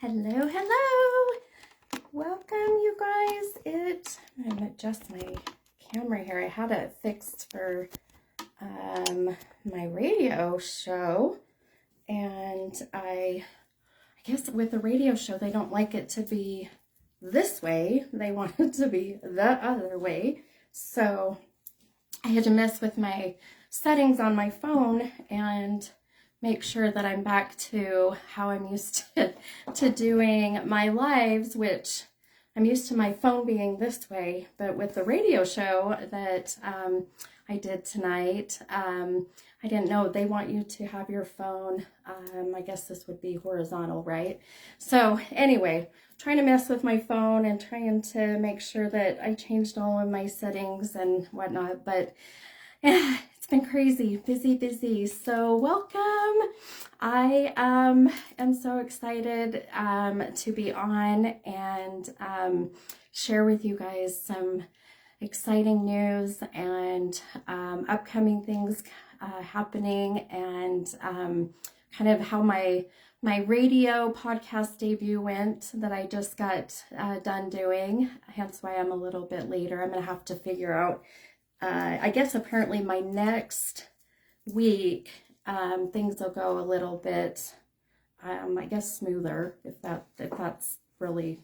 Hello, hello. Welcome, you guys. I'm gonna adjust my camera here. I had it fixed for my radio show, and I guess with the radio show they don't like it to be this way. They want it to be the other way. So I had to mess with my settings on my phone and make sure that I'm back to how I'm used to doing my lives, which I'm used to my phone being this way. But with the radio show that I did tonight, I didn't know they want you to have your phone. I guess this would be horizontal, right? So anyway, trying to mess with my phone and trying to make sure that I changed all of my settings and whatnot. But yeah, it's been crazy, busy. So welcome. I am so excited to be on and share with you guys some exciting news and upcoming things happening, and kind of how my radio podcast debut went that I just got done doing. Hence why I'm a little bit later. I'm gonna have to figure out I guess apparently my next week things will go a little bit I guess smoother, if that's really,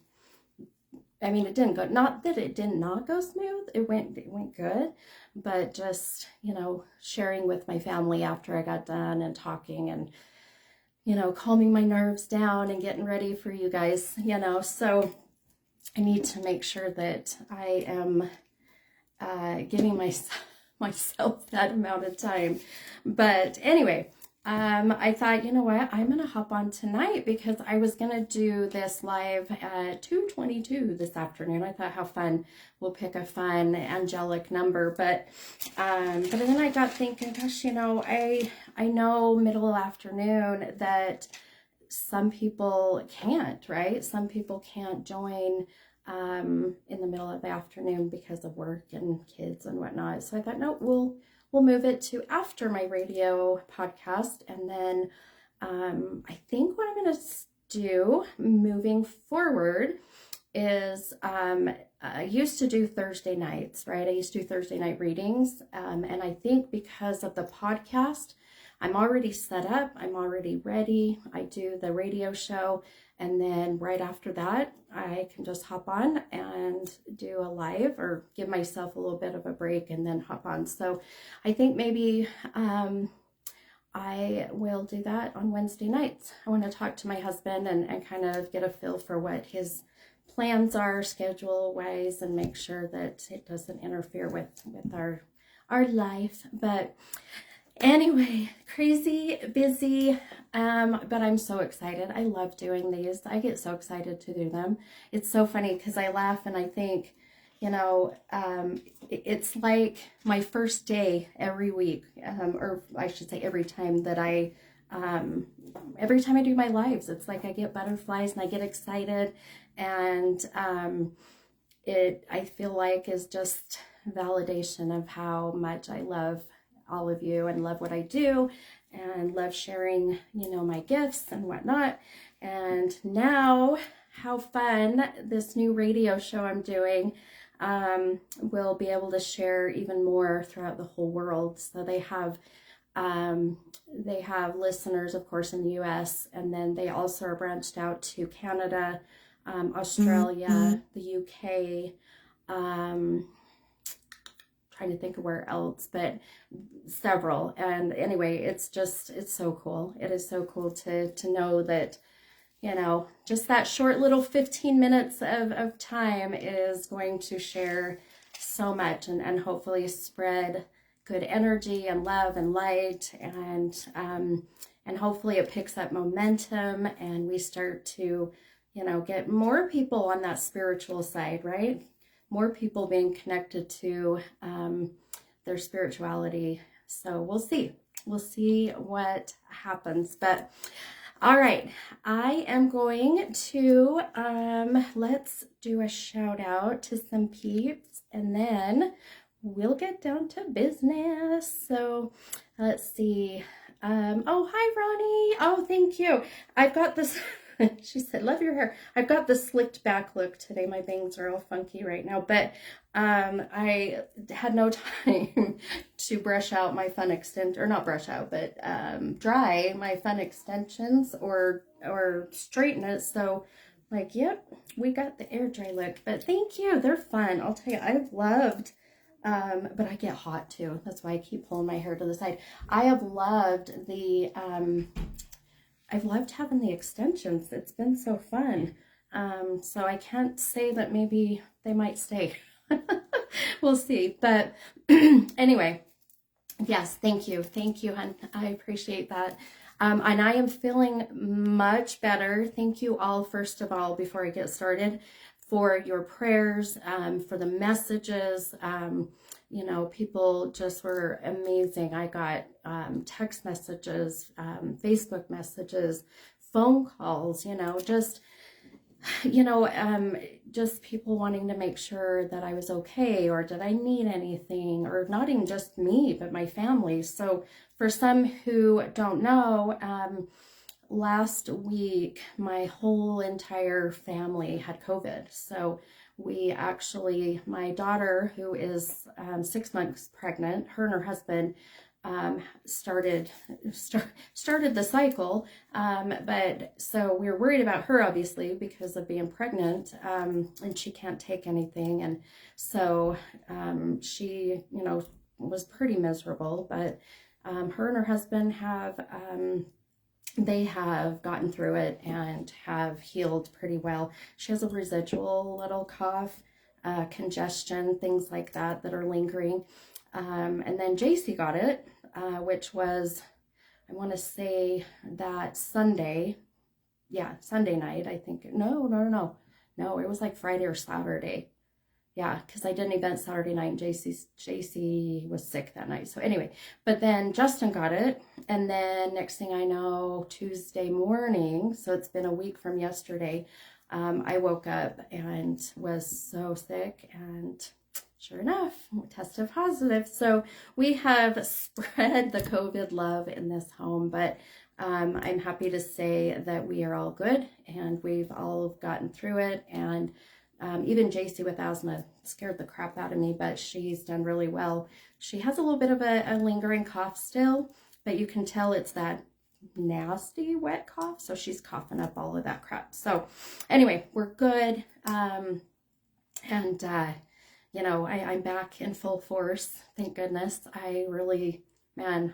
I mean, it didn't go, not that it did not go smooth, it went good, but just, sharing with my family after I got done and talking and, calming my nerves down and getting ready for you guys, so I need to make sure that I am giving myself that amount of time. But anyway, I thought, you know what, I'm gonna hop on tonight because I was gonna do this live at 2:22 this afternoon. I thought, how fun, we'll pick a fun angelic number. But then I got thinking, gosh, I know middle afternoon that some people can't, right? Some people can't join in the middle of the afternoon because of work and kids and whatnot. So I thought, no, we'll move it to after my radio podcast. And then I think what I'm going to do moving forward is I used to do Thursday nights, right? I used to do Thursday night readings. And I think because of the podcast, I'm already set up. I'm already ready. I do the radio show. And then right after that, I can just hop on and do a live or give myself a little bit of a break and then hop on. So I think maybe I will do that on Wednesday nights. I want to talk to my husband and kind of get a feel for what his plans are schedule wise and make sure that it doesn't interfere with our life. But anyway, crazy, busy, but I'm so excited. I love doing these. I get so excited to do them. It's so funny because I laugh and I think, it's like my first day every week, or I should say every time that every time I do my lives, it's like I get butterflies and I get excited, and I feel like is just validation of how much I love all of you and love what I do and love sharing, my gifts and whatnot. And now how fun this new radio show I'm doing will be able to share even more throughout the whole world. So they have listeners, of course, in the US, and then they also are branched out to Canada, Australia, the UK, trying to think of where else, but several. And anyway, it's so cool. It is so cool to know that, just that short little 15 minutes of time is going to share so much and hopefully spread good energy and love and light, and hopefully it picks up momentum and we start to, get more people on that spiritual side, right? More people being connected to their spirituality. So we'll see what happens. But all right, I am going to let's do a shout out to some peeps and then we'll get down to business. So let's see. Oh, hi Ronnie. Oh, thank you. I've got this She said, love your hair. I've got the slicked back look today. My bangs are all funky right now, but I had no time to brush out my fun extent, or not brush out, but dry my fun extensions or straighten it. So like, yep, we got the air dry look. But thank you. They're fun. I'll tell you, I've loved, but I get hot too. That's why I keep pulling my hair to the side. I have loved the, I've loved having the extensions. It's been so fun. So I can't say that maybe they might stay. We'll see. But anyway, yes, thank you. Thank you, hon. I appreciate that. And I am feeling much better. Thank you all, first of all, before I get started, for your prayers, for the messages. You know, people just were amazing. I got text messages, Facebook messages, phone calls, you know, just people wanting to make sure that I was okay, or did I need anything, or not even just me, but my family. So for some who don't know, last week, my whole entire family had COVID. So we actually, my daughter, who is 6 months pregnant, her and her husband started the cycle, but so we were worried about her, obviously, because of being pregnant, and she can't take anything, and so she, you know, was pretty miserable. But her and her husband have they have gotten through it and have healed pretty well. She has a residual little cough, congestion, things like that that are lingering. And then JC got it, which was, I want to say that Sunday. Yeah, Sunday night, I think. No, it was like Friday or Saturday. Yeah, because I did an event Saturday night and JC was sick that night. So anyway, but then Justin got it. And then next thing I know, Tuesday morning, so it's been a week from yesterday, I woke up and was so sick, and sure enough, tested positive. So we have spread the COVID love in this home, but I'm happy to say that we are all good and we've all gotten through it. And even JC with asthma scared the crap out of me, but she's done really well. She has a little bit of a lingering cough still, but you can tell it's that nasty wet cough. So she's coughing up all of that crap. So anyway, we're good. You know, I'm back in full force. Thank goodness. I really, man,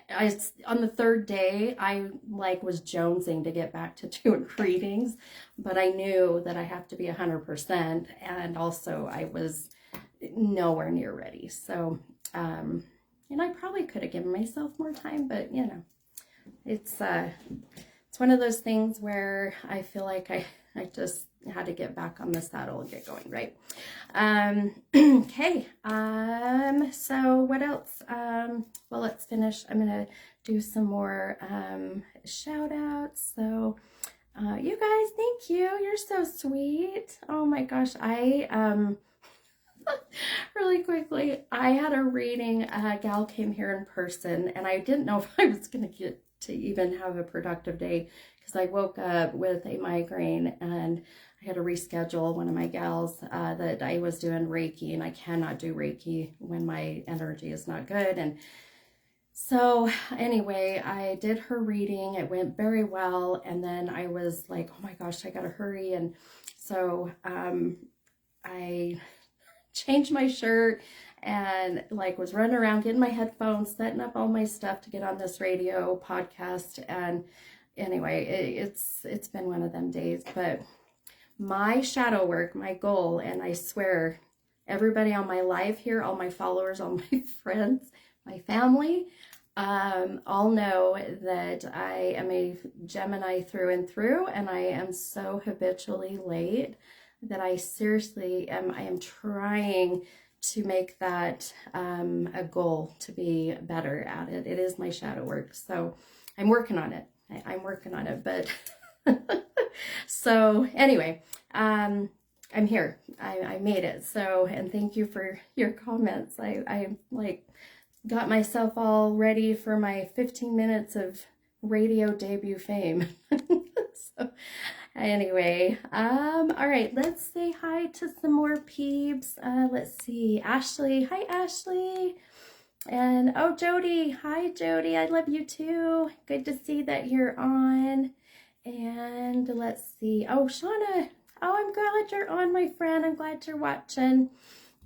I on the third day, I like was jonesing to get back to doing readings, but I knew that I have to be 100%, and also I was nowhere near ready. So, and I probably could have given myself more time, but you know, it's one of those things where I feel like I just had to get back on the saddle and get going, right? Okay. So what else? Well, let's finish. I'm going to do some more, shout outs. So, you guys, thank you. You're so sweet. Oh my gosh. Really quickly, I had a reading. A gal came here in person, and I didn't know if I was going to get to even have a productive day, because I woke up with a migraine and I had to reschedule one of my gals that I was doing Reiki, and I cannot do Reiki when my energy is not good. And so anyway, I did her reading. It went very well. And then I was like, oh my gosh, I got to hurry. And so I changed my shirt and like was running around getting my headphones, setting up all my stuff to get on this radio podcast. And anyway, it's been one of them days. But my shadow work, my goal, and I swear everybody on my live here, all my followers, all my friends, my family, all know that I am a Gemini through and through, and I am so habitually late that I seriously I am trying to make that a goal to be better at it. It is my shadow work, so I'm working on it. I'm working on it, but so anyway, I'm here. I made it. So, and thank you for your comments. I like got myself all ready for my 15 minutes of radio debut fame. So anyway, all right, let's say hi to some more peeps. Let's see, Ashley. Hi, Ashley. And oh, Jody. Hi, Jody. I love you too. Good to see that you're on. And let's see. Oh, Shauna. Oh, I'm glad you're on, my friend. I'm glad you're watching.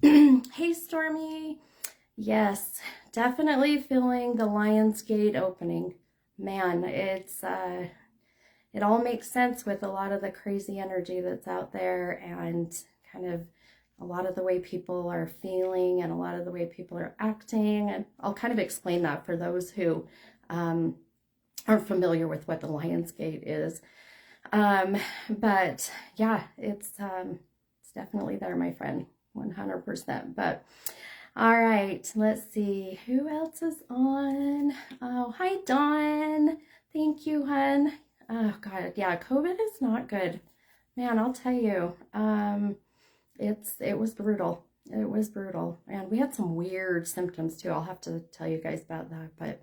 Hey, Stormy. Yes, definitely feeling the Lionsgate opening. Man, it's it all makes sense with a lot of the crazy energy that's out there, and kind of a lot of the way people are feeling and a lot of the way people are acting. And I'll kind of explain that for those who aren't familiar with what the Lionsgate is. But yeah, it's definitely there, my friend, 100%. But all right, let's see who else is on. Oh, hi, Dawn. Thank you, hun. Oh God, yeah, COVID is not good, man. I'll tell you, it was brutal. It was brutal, and we had some weird symptoms too. I'll have to tell you guys about that. But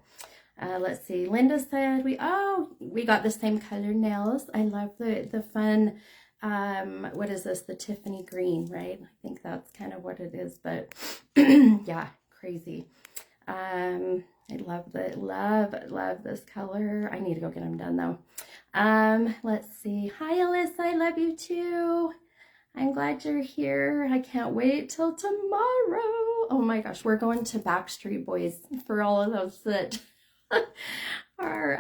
let's see. Linda said we got the same color nails. I love the fun. What is this? The Tiffany green, right? I think that's kind of what it is. But yeah, crazy. I love this color. I need to go get them done though. Let's see. Hi, Alyssa. I love you too. I'm glad you're here. I can't wait till tomorrow. Oh my gosh, we're going to Backstreet Boys for all of those that are,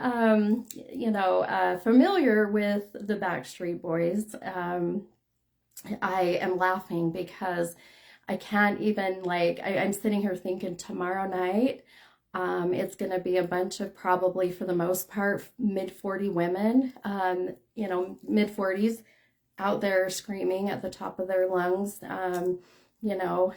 familiar with the Backstreet Boys. I am laughing because I can't even, I'm sitting here thinking tomorrow night, it's going to be a bunch of, probably for the most part, mid-40 women, mid-40s, out there screaming at the top of their lungs, and all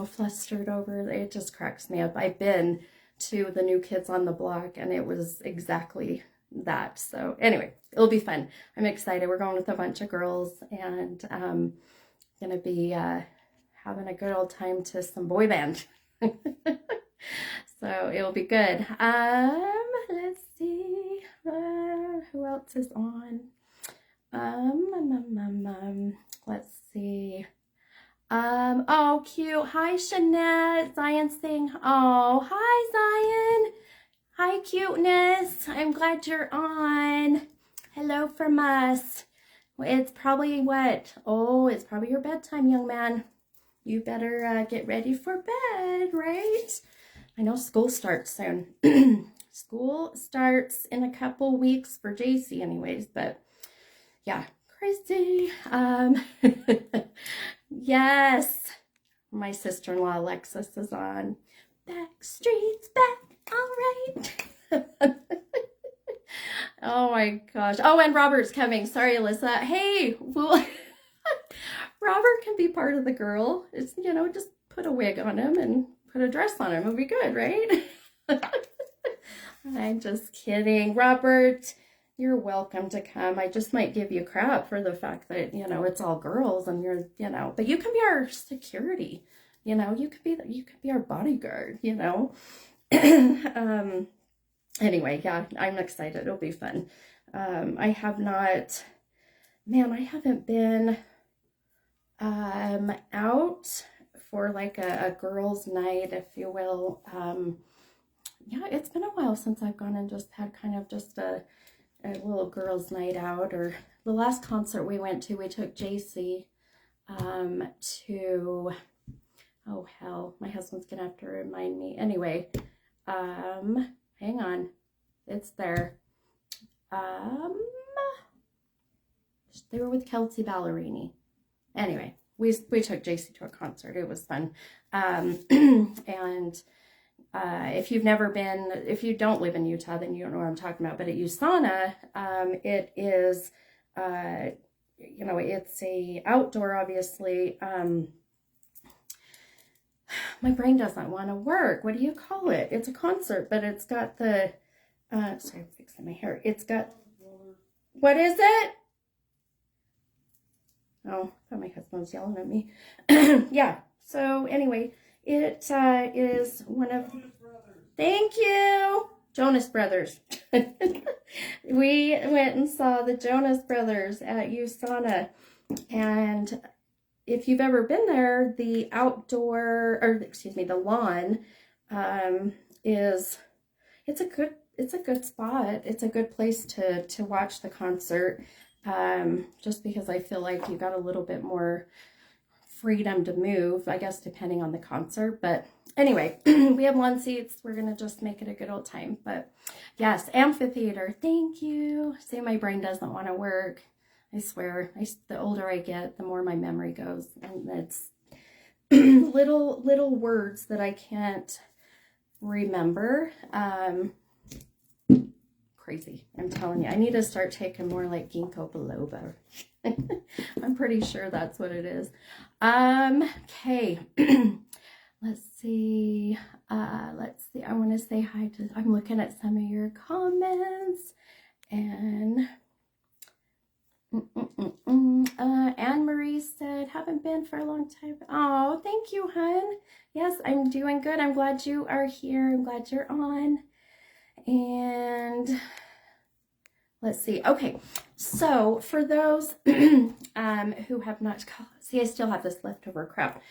flustered over. It just cracks me up. I've been to the New Kids on the Block, and it was exactly that. So anyway, it'll be fun. I'm excited. We're going with a bunch of girls, and gonna be having a good old time to some boy band. So it'll be good. Let's see who else is on. Let's see. Oh, cute. Hi, Shanette. Zion's saying, oh, hi, Zion. Hi, cuteness. I'm glad you're on. Hello from us. It's probably what? Oh, it's probably your bedtime, young man. You better get ready for bed, right? I know school starts soon. School starts in a couple weeks for JC anyways, but yeah, crazy. Yes, my sister-in-law Alexis is on. Backstreet's back, all right. Oh my gosh. Oh, and Robert's coming. Sorry, Alyssa. Hey, well, Robert can be part of the girl. It's, just put a wig on him and put a dress on him. It'll be good, right? I'm just kidding. Robert, you're welcome to come. I just might give you crap for the fact that, it's all girls and you're, but you can be our security, you could be our bodyguard, Anyway, yeah, I'm excited. It'll be fun. I haven't been, out for like a girls' night, if you will. Yeah, it's been a while since I've gone and just had kind of just a little girls' night out. Or the last concert we went to, we took JC to, oh hell, my husband's gonna have to remind me. Anyway, hang on, it's there. They were with Kelsey Ballerini. Anyway, we took JC to a concert. It was fun. And if you've never been, if you don't live in Utah, then you don't know what I'm talking about. But at USANA, it is, it's a outdoor, obviously. My brain doesn't want to work. What do you call it? It's a concert, but it's got the, sorry, I'm fixing my hair. It's got, what is it? Oh, I thought my husband was yelling at me. Yeah. So anyway, it is one of, thank you, Jonas Brothers. We went and saw the Jonas Brothers at USANA, and if you've ever been there, the outdoor, or excuse me, the lawn, is it's a good spot. It's a good place to watch the concert. Just because I feel like you got a little bit more freedom to move, I guess, depending on the concert. But anyway, we have lawn seats. We're gonna just make it a good old time. But yes, amphitheater. Thank you. See, my brain doesn't want to work. I swear. The older I get, the more my memory goes, and it's little words that I can't remember. Crazy. I'm telling you, I need to start taking more like ginkgo biloba. I'm pretty sure that's what it is. Okay. Let's see. I want to say hi to, I'm looking at some of your comments, and Anne Marie said, haven't been for a long time. Oh, thank you, hun. Yes, I'm doing good. I'm glad you are here. I'm glad you're on. And let's see. Okay, so for those who have not, see, I still have this leftover crap.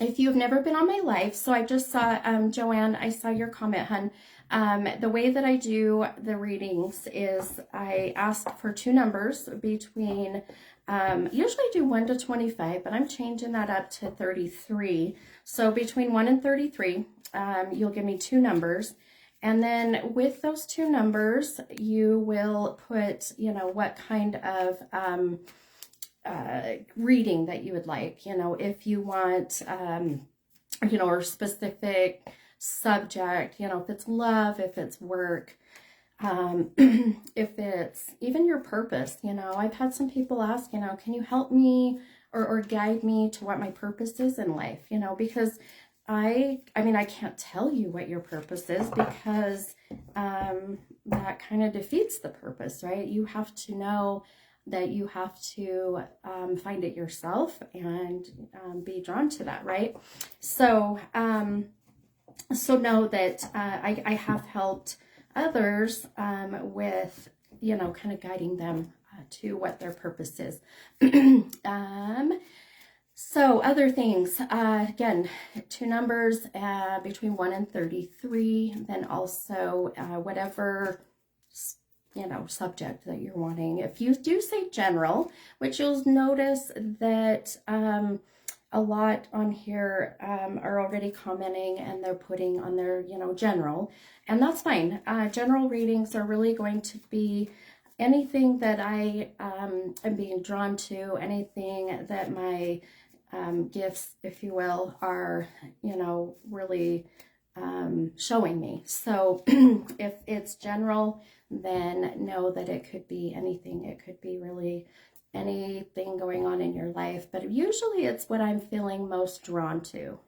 If you've never been on my live, so I just saw, Joanne, I saw your comment, hun. The way that I do the readings is I ask for 2 numbers between, usually I do 1 to 25, but I'm changing that up to 33. So between 1 and 33, you'll give me 2 numbers. And then with those 2 numbers, you will put, you know, what kind of reading that you would like. You know, if you want, you know, or specific subject, you know, if it's love, if it's work, if it's even your purpose. You know, I've had some people ask, you know, can you help me or guide me to what my purpose is in life? You know, because I mean, I can't tell you what your purpose is, because that kind of defeats the purpose, right? You have to know that you have to find it yourself and be drawn to that, right? So, so know that I have helped others with, you know, kind of guiding them to what their purpose is. So other things, again, 2 numbers between 1 and 33, then also whatever, you know, subject that you're wanting. If you do say general, which you'll notice that a lot on here are already commenting and they're putting on their, you know, general, and that's fine. General readings are really going to be anything that I am being drawn to, anything that my gifts, if you will, are, you know, really showing me. So if it's general, then know that it could be anything. It could be really anything going on in your life, but usually it's what I'm feeling most drawn to.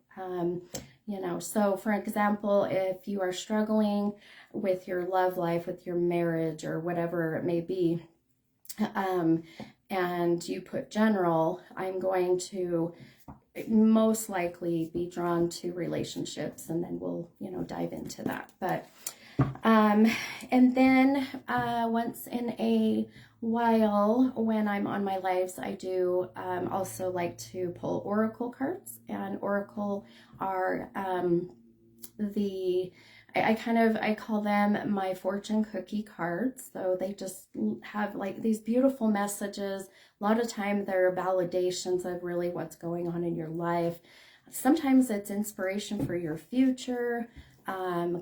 You know, so for example, if you are struggling with your love life, with your marriage, or whatever it may be, and you put general, I'm going to most likely be drawn to relationships, and then we'll, you know, dive into that. But and then once in a while, when I'm on my lives, I do also like to pull oracle cards, and oracle are I call them my fortune cookie cards. So they just have like these beautiful messages. A lot of time they're validations of really what's going on in your life. Sometimes it's inspiration for your future,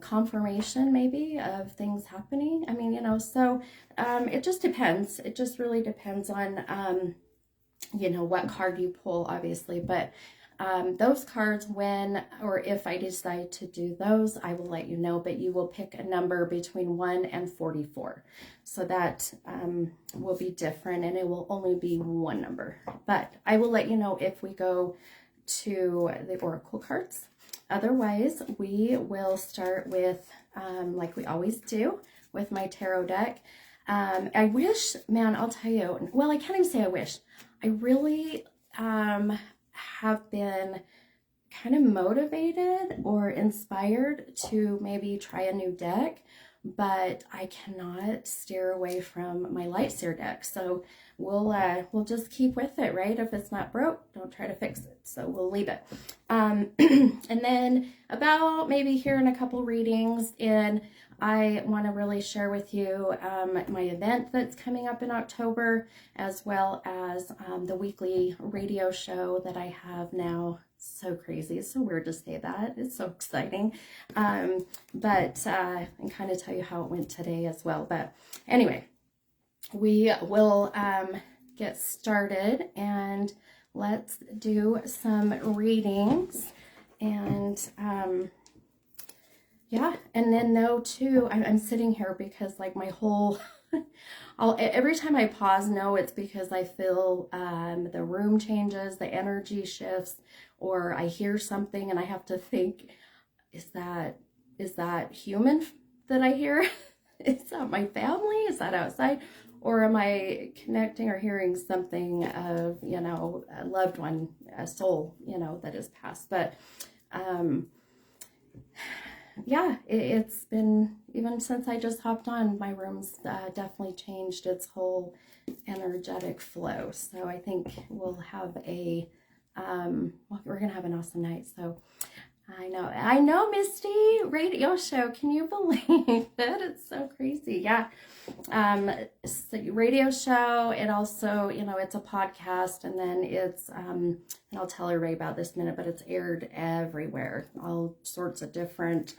confirmation maybe of things happening. I mean, you know, so it just depends. It just really depends on, you know, what card you pull, obviously. But those cards, when or if I decide to do those, I will let you know, but you will pick a number between 1 and 44. So that will be different, and it will only be 1 number. But I will let you know if we go to the oracle cards. Otherwise, we will start with, like we always do, with my tarot deck. I wish, man, I'll tell you, well, I can't even say I wish. I really have been kind of motivated or inspired to maybe try a new deck, but I cannot steer away from my light seer deck. So we'll just keep with it, right? If it's not broke, don't try to fix it. So we'll leave it. And then about maybe here in a couple readings in, I want to really share with you my event that's coming up in October, as well as the weekly radio show that I have now. So crazy. It's so weird to say that. It's so exciting. And kind of tell you how it went today as well. But anyway, we will get started and let's do some readings. And yeah, and then know too, I'm sitting here because like my whole, every time I pause, no, it's because I feel the room changes, the energy shifts, or I hear something and I have to think, is that human that I hear? Is that my family? Is that outside? Or am I connecting or hearing something of, a loved one, a soul, that has passed? But yeah, it's been, even since I just hopped on, my room's definitely changed its whole energetic flow. So I think we'll have we're going to have an awesome night. So I know, Misty, radio show. Can you believe that? It's so crazy. Yeah. So radio show. It also, it's a podcast, and then it's, and I'll tell everybody about this in a minute, but it's aired everywhere, all sorts of different,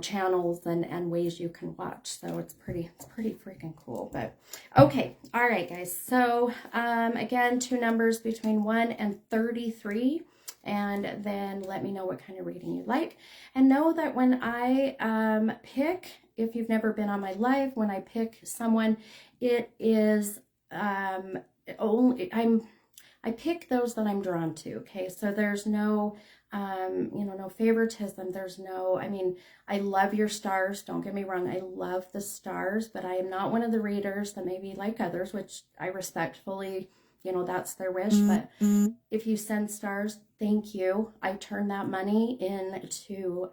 channels and ways you can watch. So it's pretty freaking cool. But okay. All right, guys. So, again, 2 numbers between 1 and 33. And then let me know what kind of reading you like. And know that when I pick, if you've never been on my live, when I pick someone, it is only, I pick those that I'm drawn to, okay? So there's no, no favoritism. There's no, I love your stars. Don't get me wrong. I love the stars, but I am not one of the readers that maybe like others, which I respectfully, that's their wish. But if you send stars, thank you. I turn that money into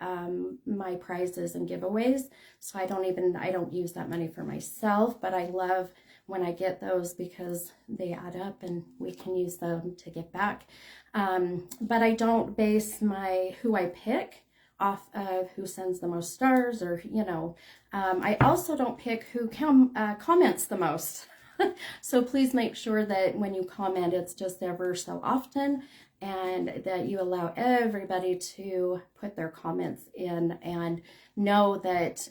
my prizes and giveaways. So I don't use that money for myself, but I love when I get those because they add up and we can use them to give back. But I don't base who I pick off of who sends the most stars, or, I also don't pick who comments the most. So please make sure that when you comment, it's just ever so often, and that you allow everybody to put their comments in. And know that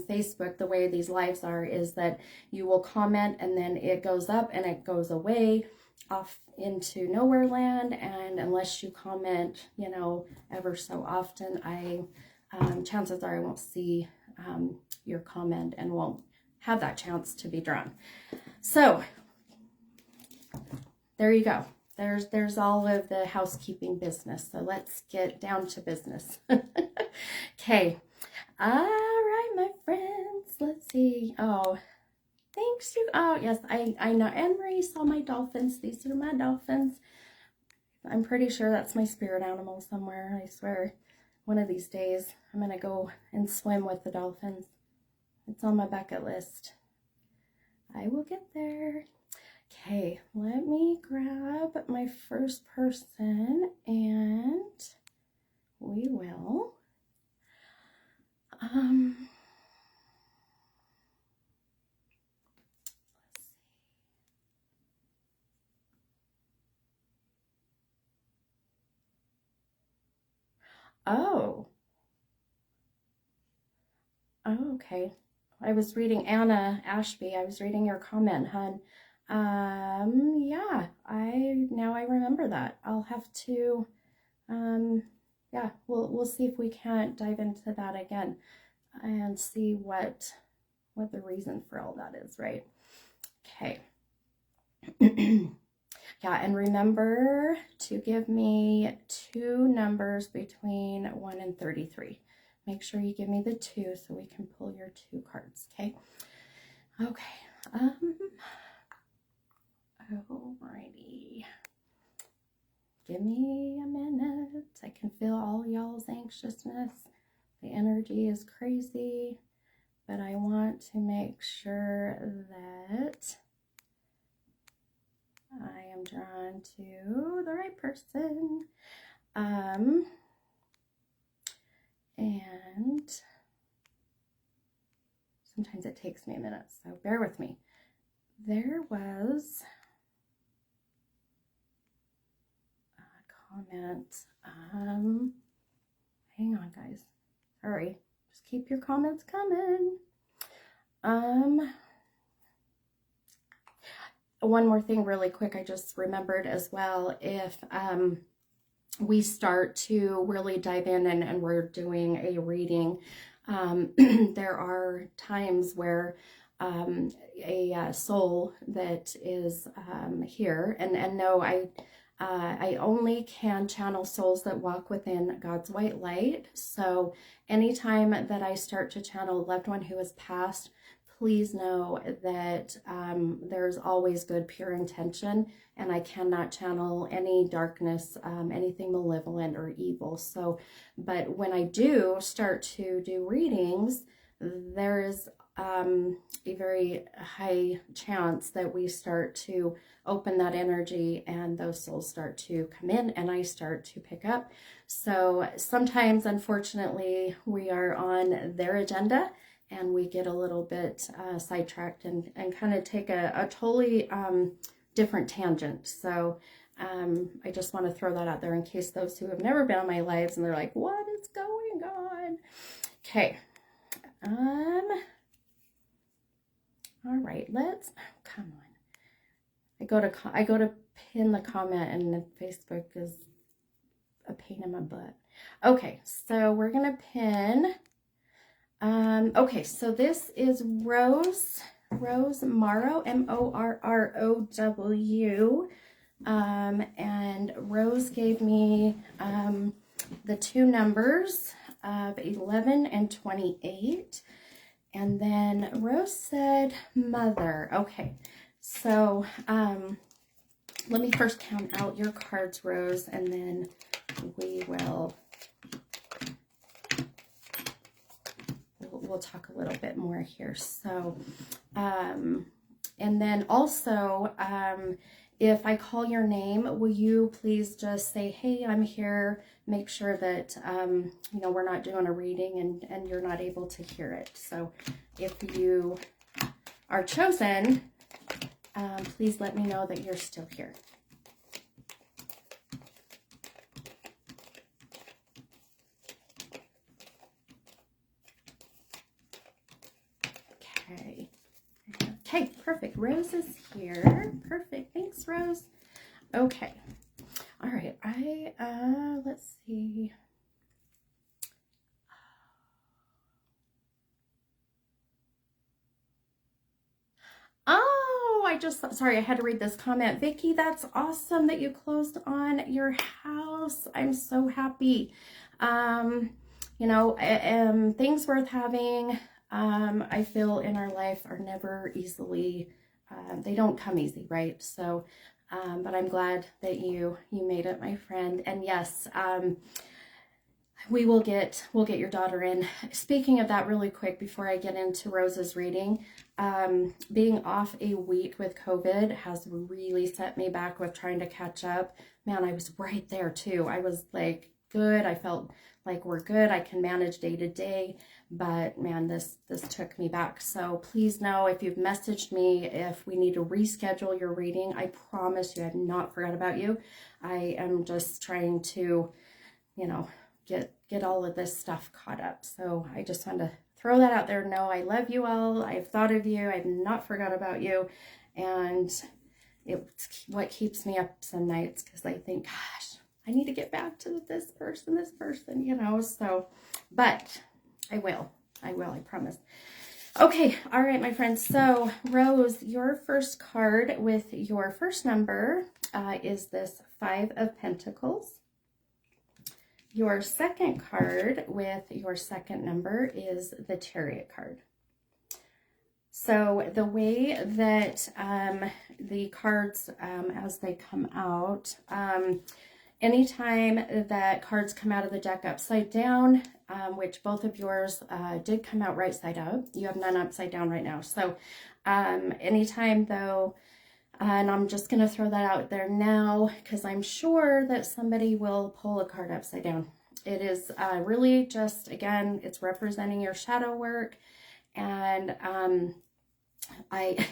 Facebook, the way these lives are, is that you will comment and then it goes up and it goes away off into nowhere land. And unless you comment, ever so often, chances are I won't see your comment and won't have that chance to be drawn. So there you go. There's all of the housekeeping business. So let's get down to business. Okay. All right, my friends. Let's see. Oh, thanks you. Oh, yes, I know. Anne-Marie saw my dolphins. These are my dolphins. I'm pretty sure that's my spirit animal somewhere. I swear. One of these days, I'm going to go and swim with the dolphins. It's on my bucket list. I will get there. Okay, let me grab my first person and we will let's see. Oh, okay. I was reading Anna Ashby. I was reading your comment, hun. Yeah, now I remember that. I'll have to, yeah, we'll see if we can't dive into that again and see what the reason for all that is, right? Okay. Yeah, and remember to give me 2 numbers between 1 and 33. Make sure you give me the 2 so we can pull your 2 cards, okay? Okay. Alrighty. Give me a minute. I can feel all y'all's anxiousness The energy is crazy, but I want to make sure that I am drawn to the right person. And sometimes it takes me a minute, so bear with me. There was a comment. Hang on, guys. Sorry. Just keep your comments coming. One more thing really quick, I just remembered as well, if we start to really dive in and we're doing a reading, there are times where a soul that is here, and no, I only can channel souls that walk within God's white light. So anytime that I start to channel a loved one who has passed, please know that there's always good, pure intention, and I cannot channel any darkness, anything malevolent or evil. So, but when I do start to do readings, there is a very high chance that we start to open that energy and those souls start to come in and I start to pick up. So sometimes, unfortunately, we are on their agenda and we get a little bit sidetracked and kind of take a totally different tangent. So I just want to throw that out there in case those who have never been on my lives and they're like, what is going on? Okay. All right, let's, come on. I go to pin the comment and Facebook is a pain in my butt. Okay, so we're going to pin. Okay, so this is Rose Morrow, Morrow. And Rose gave me the two numbers of 11 and 28. And then Rose said mother. Okay, so let me first count out your cards, Rose, and then we will we'll talk a little bit more here. So and then also if I call your name, will you please just say, hey, I'm here. Make sure that, you know, we're not doing a reading and you're not able to hear it. So if you are chosen, please let me know that you're still here. Okay. Okay, perfect. Rose is here. Perfect. Thanks, Rose. Okay. All right. Let's see. Oh, sorry, I had to read this comment. Vicki, that's awesome that you closed on your house. I'm so happy. You know, things worth having, I feel in our life are never easily, they don't come easy, right? So, but I'm glad that you made it, my friend. And yes, we'll get your daughter in. Speaking of that really quick, before I get into Rose's reading, being off a week with COVID has really set me back with trying to catch up. Man, I was right there too. I was like, good. I felt like we're good. I can manage day to day, but man, this took me back. So please know, if you've messaged me, if we need to reschedule your reading, I promise you, I've not forgot about you. I am just trying to, you know, get all of this stuff caught up. So I just want to throw that out there. No, I love you all. I've thought of you. I've not forgot about you. And it's what keeps me up some nights, because I think, gosh, I need to get back to this person, you know. So, but I will, I promise. Okay, all right, my friends. So Rose, your first card with your first number is this 5 of Pentacles. Your second card with your second number is the Chariot card. So the way that the cards, as they come out, anytime that cards come out of the deck upside down, which both of yours did come out right side up. You have none upside down right now. So anytime though, and I'm just going to throw that out there now because I'm sure that somebody will pull a card upside down. It is really just, again, it's representing your shadow work. And I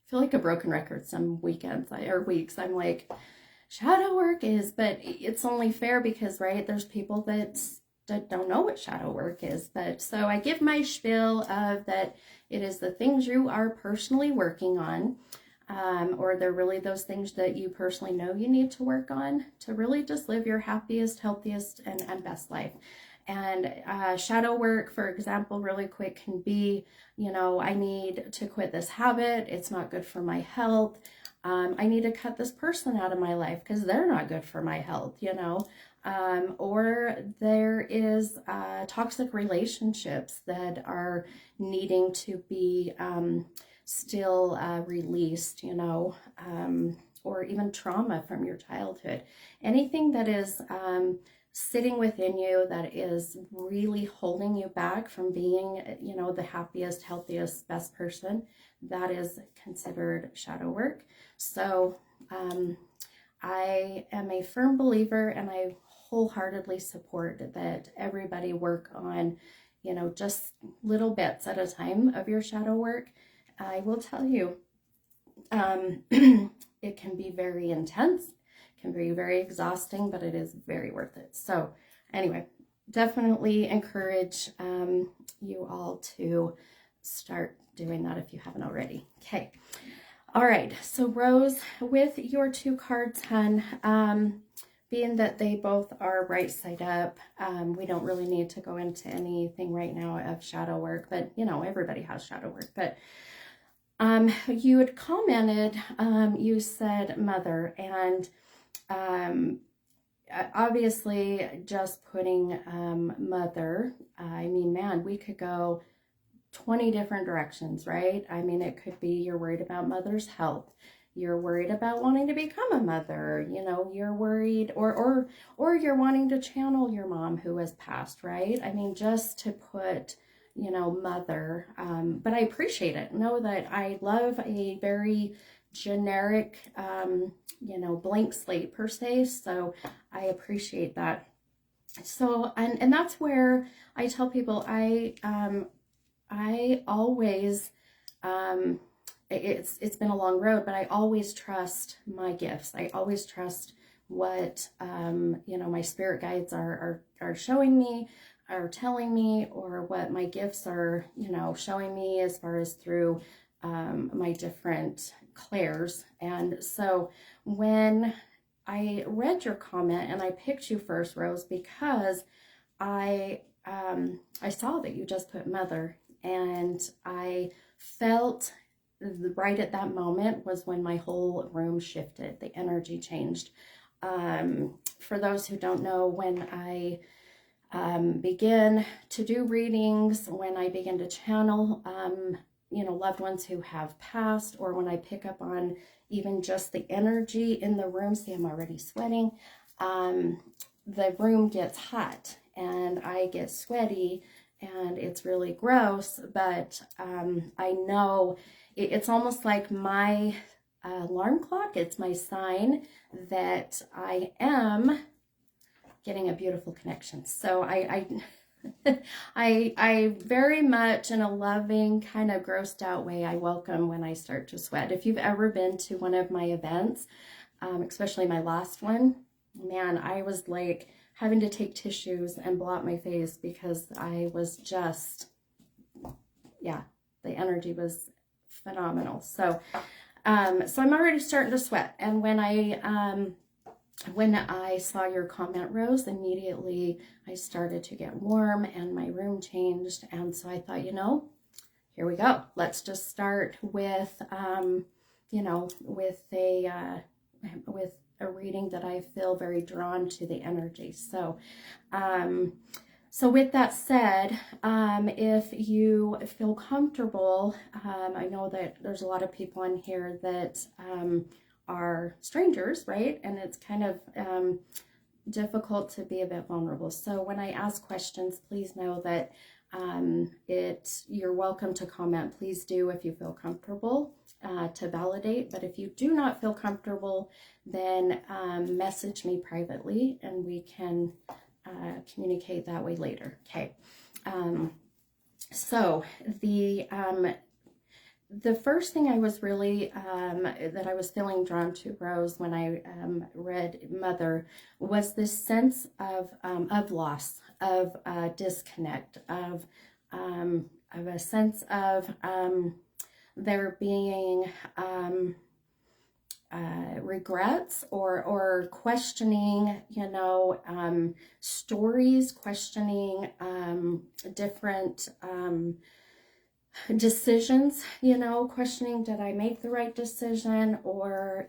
feel like a broken record some weekends or weeks. I'm like, shadow work is, but it's only fair because, right, there's people that don't know what shadow work is. But so I give my spiel of that it is the things you are personally working on, or they're really those things that you personally know you need to work on to really just live your happiest, healthiest, and best life. And shadow work, for example, really quick can be, you know, I need to quit this habit. It's not good for my health. I need to cut this person out of my life because they're not good for my health, you know. Or there is toxic relationships that are needing to be still released, you know, or even trauma from your childhood. Anything that is sitting within you that is really holding you back from being, you know, the happiest, healthiest, best person, that is considered shadow work. So I am a firm believer, and I wholeheartedly support that everybody work on, you know, just little bits at a time of your shadow work. I will tell you, it can be very intense, can be very exhausting, but it is very worth it. So anyway, definitely encourage you all to start doing that if you haven't already. Okay. All right. So Rose, with your two cards, hun, being that they both are right side up, we don't really need to go into anything right now of shadow work, but you know, everybody has shadow work. But you had commented, you said mother, and obviously just putting mother, I mean, man, we could go 20 different directions, right? I mean, it could be you're worried about mother's health. You're worried about wanting to become a mother, you know, you're worried, or you're wanting to channel your mom who has passed, right? I mean, just to put, you know, mother, but I appreciate it. Know that I love a very generic, you know, blank slate per se. So I appreciate that. So, and that's where I tell people I always, it's been a long road, but I always trust my gifts. I always trust what, you know, my spirit guides are showing me, are telling me, or what my gifts are, you know, showing me as far as through my different clairs. And so when I read your comment, and I picked you first, Rose, because I saw that you just put mother, and I felt right at that moment was when my whole room shifted. The energy changed. For those who don't know, when I begin to do readings, when I begin to channel, you know, loved ones who have passed, or when I pick up on even just the energy in the room, see, I'm already sweating, the room gets hot and I get sweaty, and it's really gross, but I know it's almost like my alarm clock. It's my sign that I am getting a beautiful connection. So I very much, in a loving, kind of grossed out way, I welcome when I start to sweat. If you've ever been to one of my events, especially my last one, man, I was like having to take tissues and blot my face because I was just, yeah, the energy was phenomenal. So, so I'm already starting to sweat. And when I saw your comment, Rose, immediately I started to get warm and my room changed. And so I thought, you know, here we go. Let's just start with, you know, with a reading that I feel very drawn to the energy. So, so with that said, if you feel comfortable, I know that there's a lot of people on here that are strangers, right? And it's kind of difficult to be a bit vulnerable. So when I ask questions, please know that you're welcome to comment. Please do if you feel comfortable to validate. But if you do not feel comfortable, then message me privately and we can communicate that way later. Okay. So the first thing I was really, that I was feeling drawn to, Rose, when I read Mother, was this sense of loss, of disconnect, of a sense of there being regrets or questioning, stories, questioning different decisions, questioning, did I make the right decision? Or,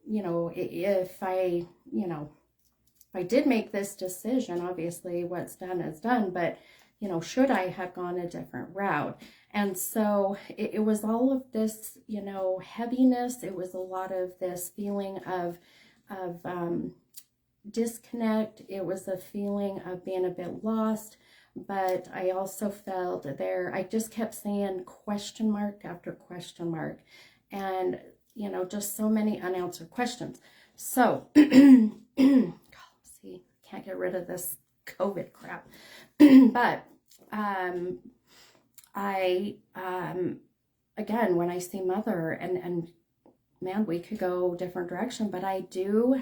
if I did make this decision, obviously what's done is done, but, should I have gone a different route? And so it was all of this, heaviness. It was a lot of this feeling of disconnect. It was a feeling of being a bit lost. But I also felt I just kept saying question mark after question mark, and, just so many unanswered questions. So, see, can't get rid of this COVID crap. But, again, when I see Mother, and man, we could go different direction, but I do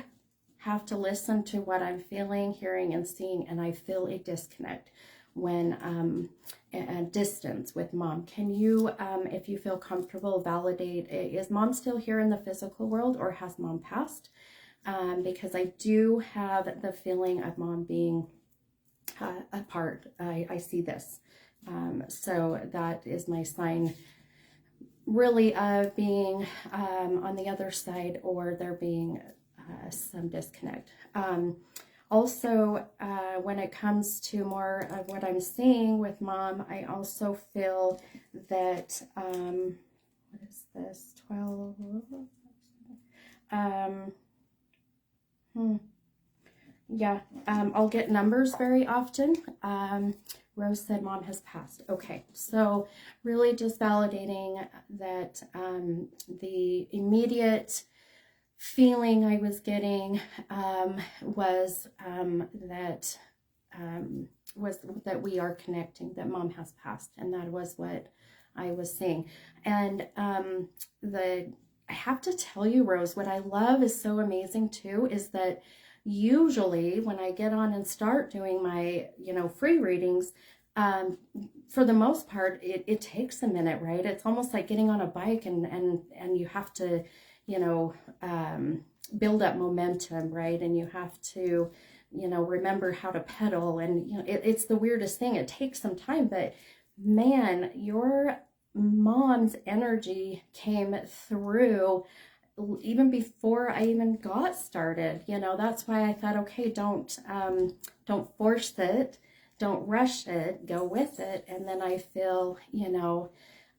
have to listen to what I'm feeling, hearing, and seeing, and I feel a disconnect when a distance with Mom. Can you, if you feel comfortable, validate, is Mom still here in the physical world, or has Mom passed? Because I do have the feeling of Mom being apart. I see this. So that is my sign, really, of being on the other side, or there being some disconnect. Also, when it comes to more of what I'm seeing with Mom, I also feel that, what is this, 12? Yeah, I'll get numbers very often. Rose said Mom has passed. Okay, so really just validating that the immediate feeling I was getting was that we are connecting, that Mom has passed, and that was what I was seeing. And I have to tell you, Rose, what I love is so amazing too, is that usually when I get on and start doing my, free readings, for the most part, it takes a minute, right? It's almost like getting on a bike and you have to, build up momentum, right? And you have to, remember how to pedal, and, it's the weirdest thing. It takes some time, but man, your Mom's energy came through even before I even got started. That's why I thought, okay, don't force it, don't rush it, go with it. And then I feel,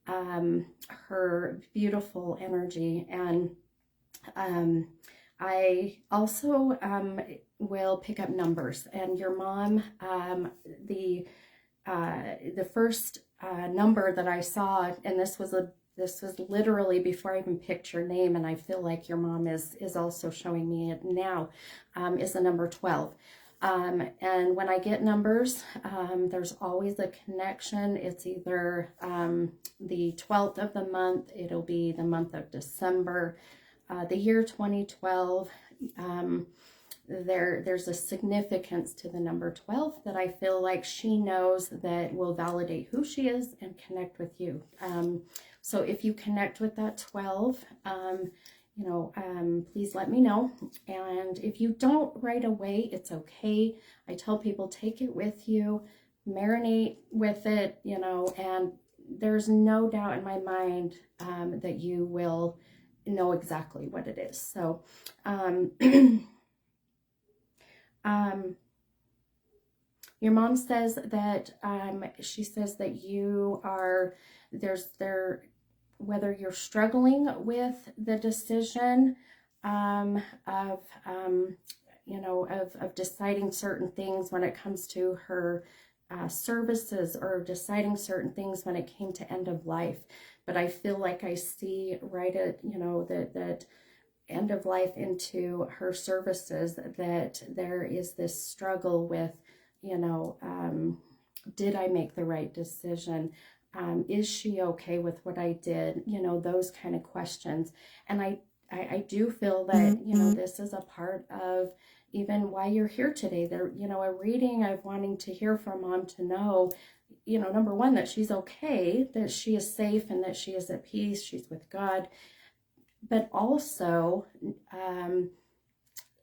her beautiful energy. And I also will pick up numbers. And your Mom, the first number that I saw, and this was literally before I even picked your name, and I feel like your Mom is also showing me it now, is the number 12. And when I get numbers, there's always a connection. It's either the 12th of the month, it'll be the month of December, the year 2012. There's a significance to the number 12 that I feel like she knows that will validate who she is and connect with you. So if you connect with that 12, please let me know. And if you don't right away, it's okay. I tell people, take it with you, marinate with it, and there's no doubt in my mind that you will know exactly what it is. So, your Mom says that, she says that you are, whether you're struggling with the decision, of you know, of deciding certain things when it comes to her services, or deciding certain things when it came to end of life. But I feel like I see right at, you know, that end of life into her services, that there is this struggle with, you know, did I make the right decision? Is she okay with what I did? You know, those kind of questions. And I do feel that, you know, this is a part of even why you're here today. There, you know, a reading of wanting to hear from Mom, to know, you know, number one, that she's okay, that she is safe, and that she is at peace, she's with God. But also,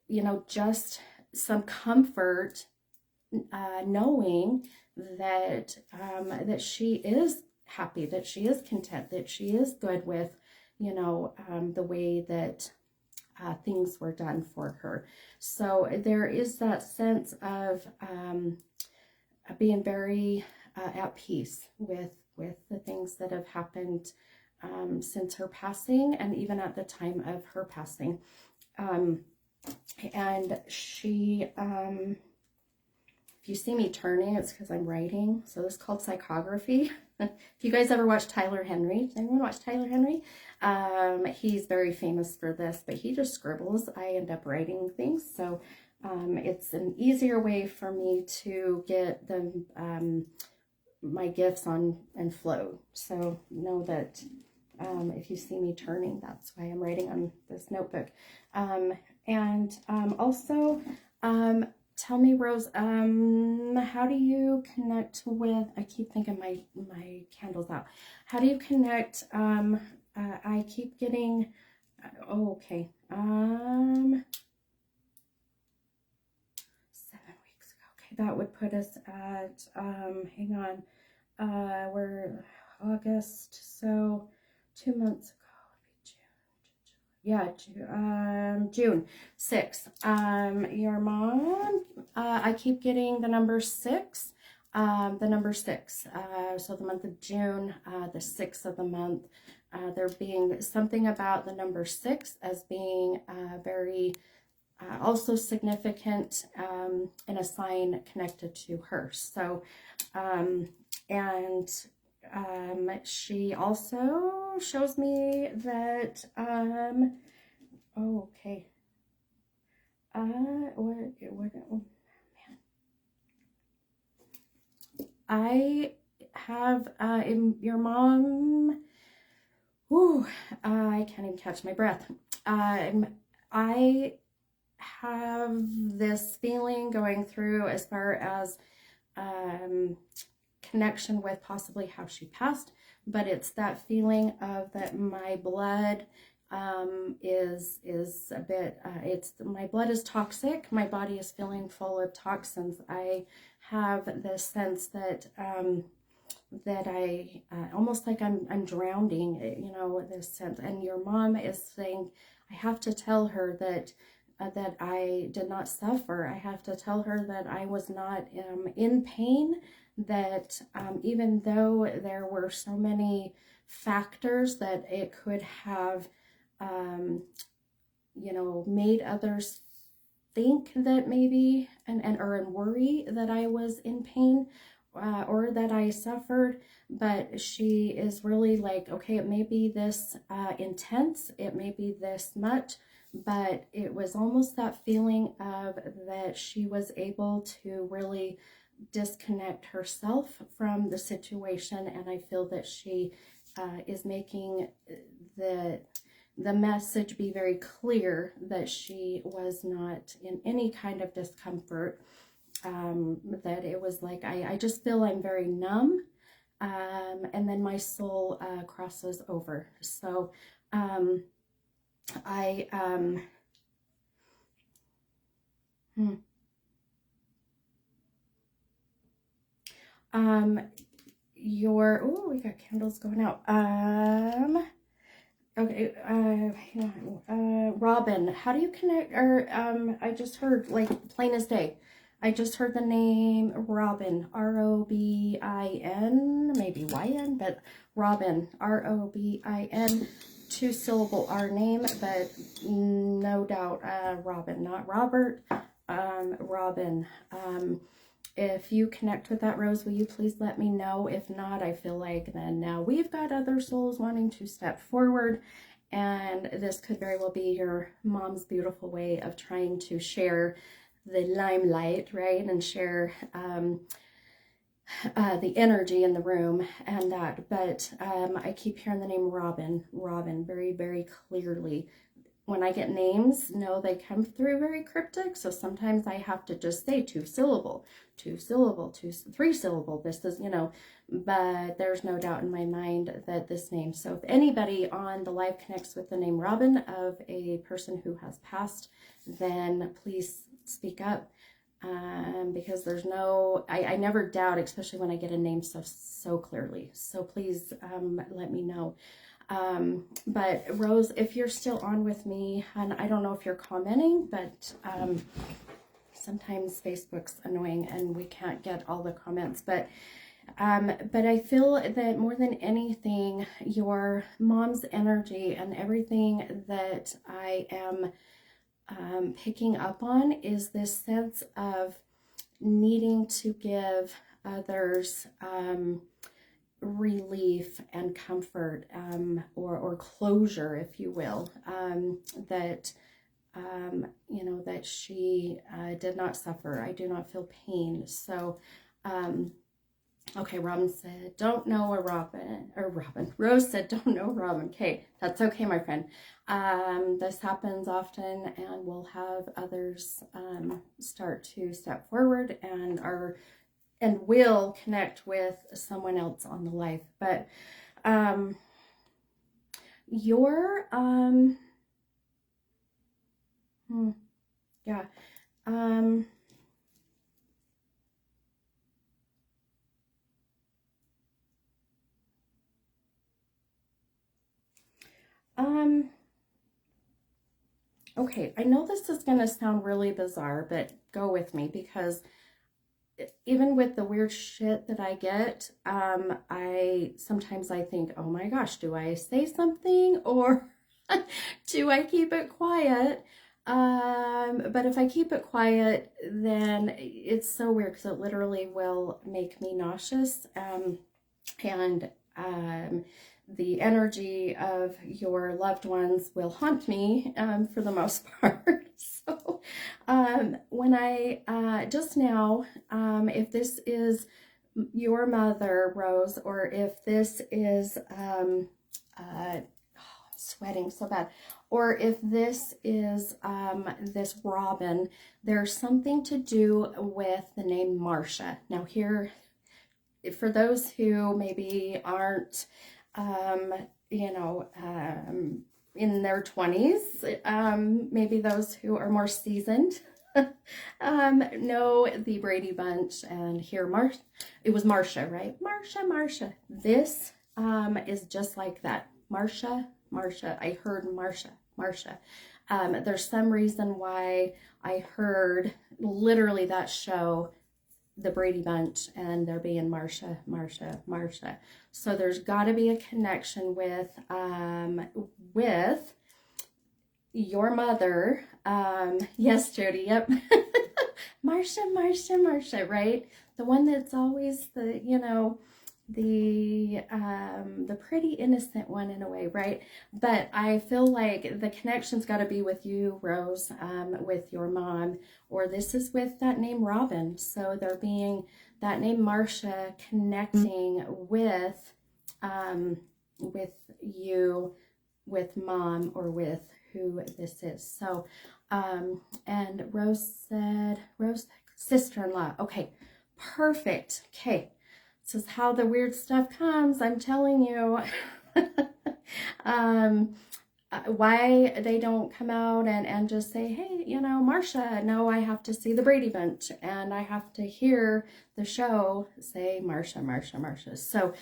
you know, just some comfort, knowing that that she is happy, that she is content, that she is good with, you know, the way that things were done for her. So there is that sense of being very at peace with the things that have happened since her passing, and even at the time of her passing. And she, if you see me turning, it's because I'm writing. So this is called psychography. If you guys ever watch Tyler Henry, does anyone watch Tyler Henry? He's very famous for this, but he just scribbles. I end up writing things. So it's an easier way for me to get the my gifts on and flow. So know that if you see me turning, that's why I'm writing on this notebook. And also, tell me, Rose, how do you connect with, I keep thinking my candle's out. How do you connect, I keep getting, oh, okay, 7 weeks ago. Okay, that would put us at, hang on, we're August, so 2 months ago. Yeah, June 6th. Your mom, I keep getting the number 6, the number 6. So the month of June, the 6th of the month, there being something about the number 6 as being very also significant in a sign connected to her. So, and she also shows me that, oh, okay. Oh, man. I have, your mom, ooh, I can't even catch my breath. I have this feeling going through as far as, connection with possibly how she passed, but it's that feeling of that my blood is a bit, my blood is toxic, my body is feeling full of toxins. I have this sense that that I almost like I'm drowning, you know, this sense. And your mom is saying, I have to tell her that that I did not suffer. I have to tell her that I was not in pain, that even though there were so many factors that it could have, you know, made others think that maybe, or worry that I was in pain, or that I suffered, but she is really like, okay, it may be this intense, it may be this much, but it was almost that feeling of that she was able to really disconnect herself from the situation. And I feel that she is making the message be very clear that she was not in any kind of discomfort, that it was like, I just feel I'm very numb, and then my soul crosses over. So oh, we got candles going out. Okay, Robin, how do you connect, or I just heard, like, plain as day, I just heard the name Robin, R-O-B-I-N, maybe Y-N, but Robin, R-O-B-I-N. 2-syllable R name, but no doubt Robin, not Robert, Robin. If you connect with that, Rose, will you please let me know? If not, I feel like then now we've got other souls wanting to step forward, and this could very well be your mom's beautiful way of trying to share the limelight, right? And share the energy in the room and that. But I keep hearing the name Robin, Robin, very, very clearly. When I get names, no, they come through very cryptic. So sometimes I have to just say 2-syllable, 2-syllable, 3-syllable. This is, but there's no doubt in my mind that this name. So if anybody on the live connects with the name Robin of a person who has passed, then please speak up. Because there's no, I never doubt, especially when I get a name so clearly. So please let me know. But Rose, if you're still on with me, and I don't know if you're commenting, but sometimes Facebook's annoying and we can't get all the comments, but I feel that more than anything, your mom's energy and everything that I am picking up on is this sense of needing to give others relief and comfort, or closure, if you will, that that she did not suffer. I do not feel pain. So okay, Robin said, don't know a Robin, or Robin. Rose said, don't know Robin. Okay, that's okay, my friend. This happens often, and we'll have others start to step forward and will connect with someone else on the live. But your yeah. Okay, I know this is going to sound really bizarre, but go with me, because even with the weird shit that I get, sometimes I think, oh my gosh, do I say something or do I keep it quiet? But if I keep it quiet, then it's so weird because it literally will make me nauseous. And the energy of your loved ones will haunt me for the most part. So when I just now, if this is your mother, Rose, or if this is I'm sweating so bad, or if this is this Robin, there's something to do with the name Marcia. Now here, for those who maybe aren't in their 20s, maybe those who are more seasoned know the Brady Bunch, and here it was Marcia, right? Marcia. This is just like that. Marcia. I heard Marcia. There's some reason why I heard literally that show, the Brady Bunch, and there being Marcia. So there's got to be a connection with your mother. Yes, Jody. Yep. Marcia, right? The one that's always the pretty innocent one in a way, right? But I feel like the connection's got to be with you, Rose, with your mom, or this is with that name Robin. So there being that name Marcia connecting with you, with mom, or with who this is. So and Rose said, sister-in-law. Okay, perfect. Okay. This is how the weird stuff comes, I'm telling you. Why they don't come out and just say, hey, Marcia, no, I have to see the Brady Bunch, and I have to hear the show say Marcia. So,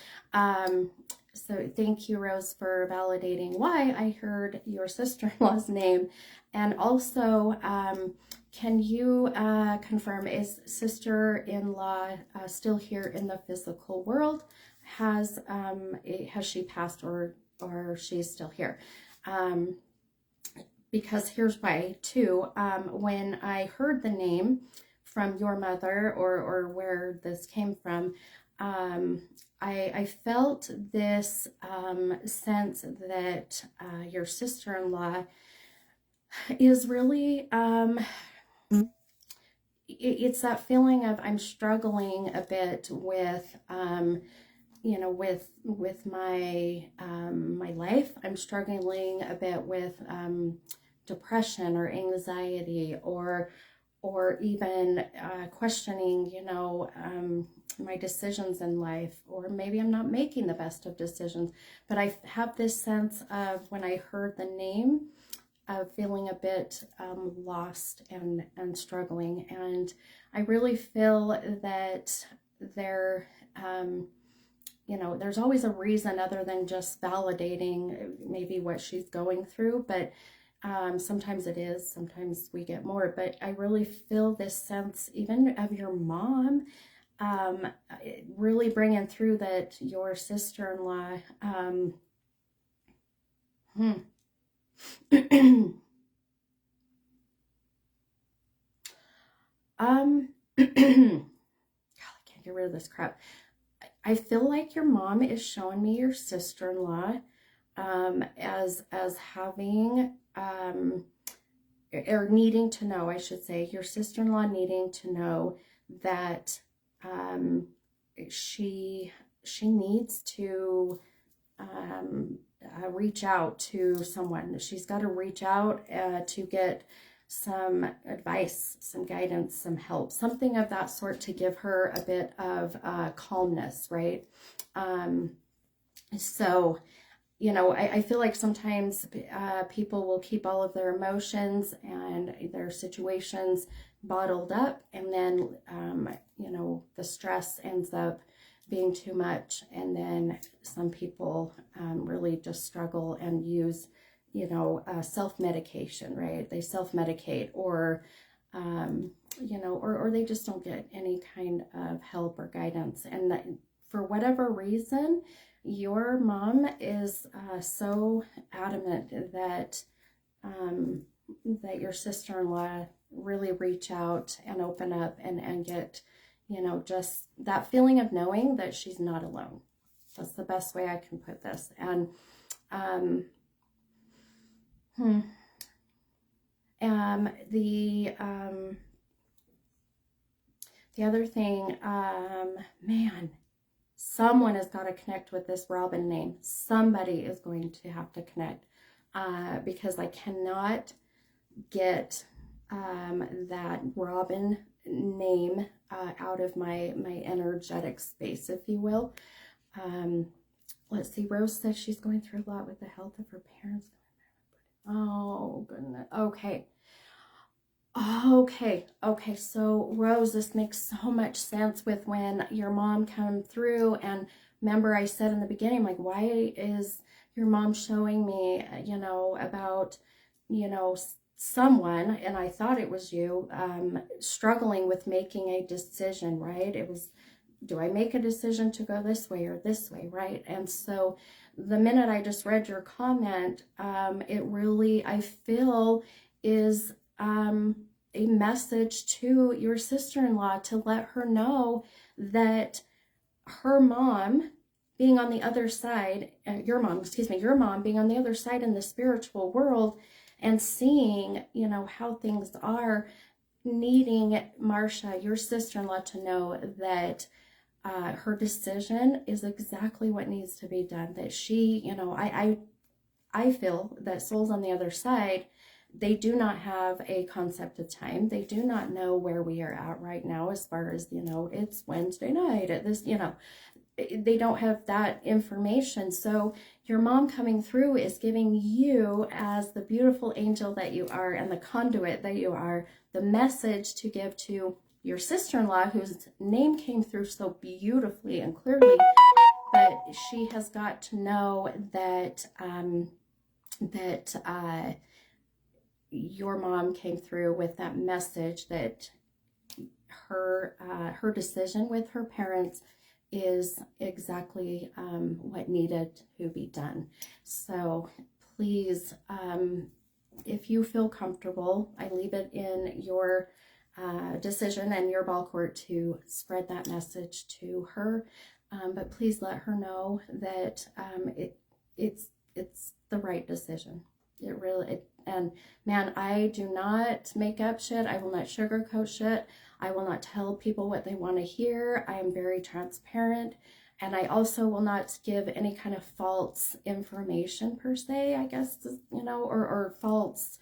so thank you, Rose, for validating why I heard your sister-in-law's name. And also, can you confirm, is sister-in-law still here in the physical world? Has she passed, or or she's still here. Because here's why too. When I heard the name from your mother, or where this came from, I felt this sense that your sister-in-law is really, it's that feeling of I'm struggling a bit with, with my my life. I'm struggling a bit with depression or anxiety, or even questioning, my decisions in life, or maybe I'm not making the best of decisions. But I have this sense of, when I heard the name, of feeling a bit lost and struggling. And I really feel that there, there's always a reason other than just validating maybe what she's going through. But sometimes it is, sometimes we get more. But I really feel this sense, even of your mom, really bringing through that your sister-in-law, God, I can't get rid of this crap. I feel like your mom is showing me your sister-in-law as having or needing to know, I should say, your sister-in-law needing to know that she needs to reach out to someone. She's got to reach out to get some advice, some guidance, some help, something of that sort, to give her a bit of calmness, right? So, I feel like sometimes people will keep all of their emotions and their situations bottled up, and then, the stress ends up being too much, and then some people really just struggle and use, self-medication, right? They self-medicate, or or they just don't get any kind of help or guidance. And that, for whatever reason, your mom is so adamant that that your sister-in-law really reach out and open up and get, just that feeling of knowing that she's not alone. That's the best way I can put this. And the other thing, man, someone has got to connect with this Robin name. Somebody is going to have to connect, because I cannot get that Robin name out of my energetic space, if you will. Let's see. Rose says she's going through a lot with the health of her parents. Oh, goodness. Okay. So Rose, this makes so much sense with when your mom came through. And remember, I said in the beginning, like, why is your mom showing me, about, someone, and I thought it was you, struggling with making a decision, right? It was, do I make a decision to go this way or this way, right? And so the minute I just read your comment, it really, I feel, is a message to your sister-in-law, to let her know that her mom being on the other side, your mom being on the other side in the spiritual world, and seeing, how things are, needing Marcia, your sister-in-law, to know that her decision is exactly what needs to be done. That she, I feel that souls on the other side, they do not have a concept of time. They do not know where we are at right now, as far as, it's Wednesday night at this, they don't have that information. So your mom coming through is giving you, as the beautiful angel that you are and the conduit that you are, the message to give to your sister-in-law, whose name came through so beautifully and clearly. But she has got to know that your mom came through with that message, that her decision with her parents is exactly what needed to be done. So please, if you feel comfortable, I leave it in your decision and your ball court to spread that message to her. But please let her know that it's the right decision. And man, I do not make up shit. I will not sugarcoat shit. I will not tell people what they want to hear. I am very transparent. And I also will not give any kind of false information per se, I guess, or false,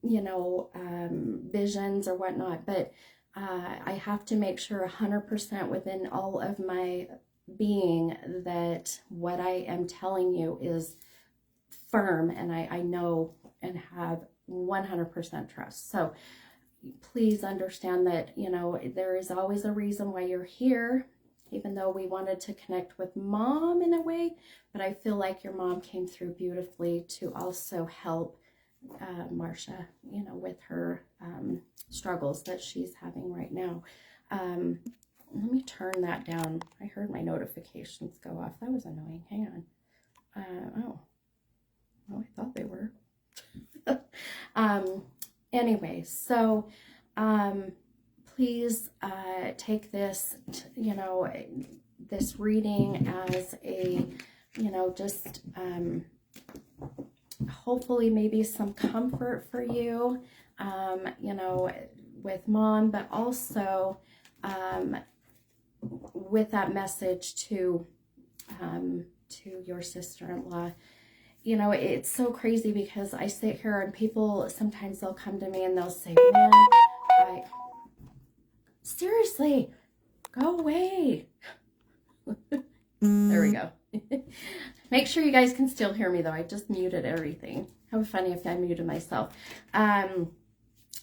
visions or whatnot. But I have to make sure 100% within all of my being that what I am telling you is firm, and I know and have 100% trust. So please understand that, there is always a reason why you're here, even though we wanted to connect with mom in a way, but I feel like your mom came through beautifully to also help Marsha, with her struggles that she's having right now. Let me turn that down. I heard my notifications go off. That was annoying. Hang on. Oh, I thought they were. Anyway, so please take this, this reading as a, just hopefully maybe some comfort for you, with mom, but also with that message to your sister-in-law. It's so crazy because I sit here and people, sometimes they'll come to me and they'll say, man, seriously, go away. There we go. Make sure you guys can still hear me though. I just muted everything. How funny if I muted myself.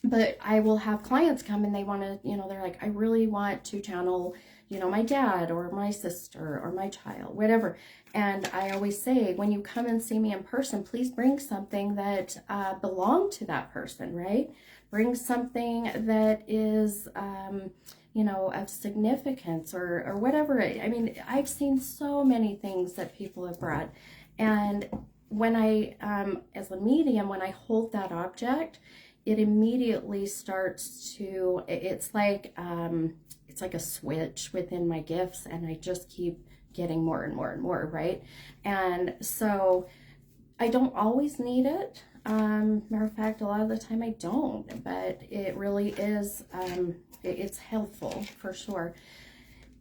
But I will have clients come and they want to, they're like, I really want to channel, my dad or my sister or my child, whatever. And I always say, when you come and see me in person, please bring something that belongs to that person, right? Bring something that is, of significance or whatever. I mean, I've seen so many things that people have brought. And when I, as a medium, when I hold that object, it immediately starts to, it's like a switch within my gifts, and I just keep getting more and more and more, right? And so I don't always need it. Matter of fact, a lot of the time I don't, but it really is, it's helpful for sure.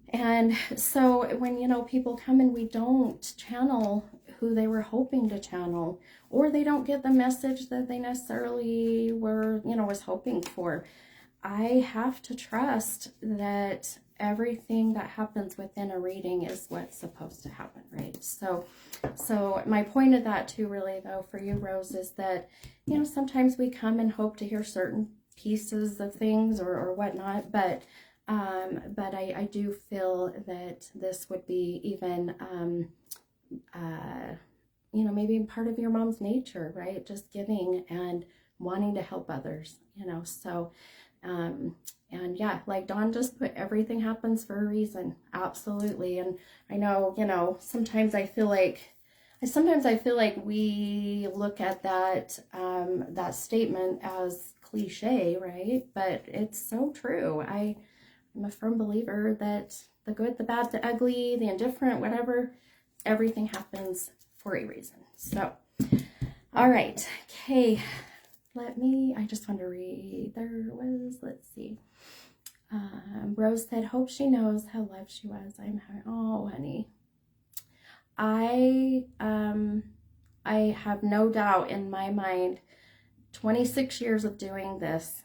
And so when, people come and we don't channel who they were hoping to channel, or they don't get the message that they necessarily were, was hoping for, I have to trust that everything that happens within a reading is what's supposed to happen, right? So my point of that too, really though, for you, Rose, is that, sometimes we come and hope to hear certain pieces of things or whatnot, but I do feel that this would be even, maybe part of your mom's nature, right? Just giving and wanting to help others, so, and yeah, like Dawn just put, everything happens for a reason. Absolutely. And I know, sometimes I feel like we look at that, that statement as cliche, right? But it's so true. I'm a firm believer that the good, the bad, the ugly, the indifferent, whatever, everything happens for a reason. So, all right. Okay. I just want to read, let's see. Rose said, hope she knows how loved she was. Oh, honey. I have no doubt in my mind, 26 years of doing this,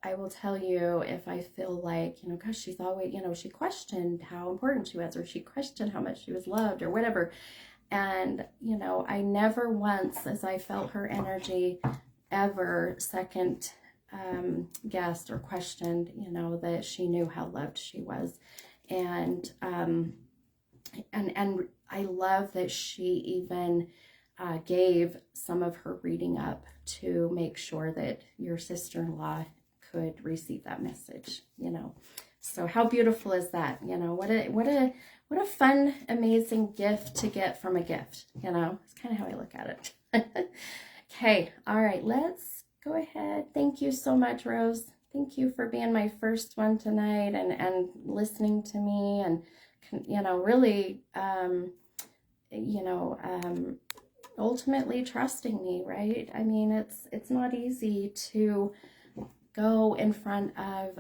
I will tell you if I feel like, because she's always, she questioned how important she was, or she questioned how much she was loved or whatever. And, I never once, as I felt her energy, ever second guessed or questioned, that she knew how loved she was. And I love that she even gave some of her reading up to make sure that your sister-in-law could receive that message, you know. So how beautiful is that? You know, what a fun, amazing gift to get from a gift, you know. It's kind of how I look at it. Okay, all right, let's go ahead. Thank you so much, Rose. Thank you for being my first one tonight and listening to me and, you know, really, you know, ultimately trusting me, right? I mean, it's not easy to go in front of,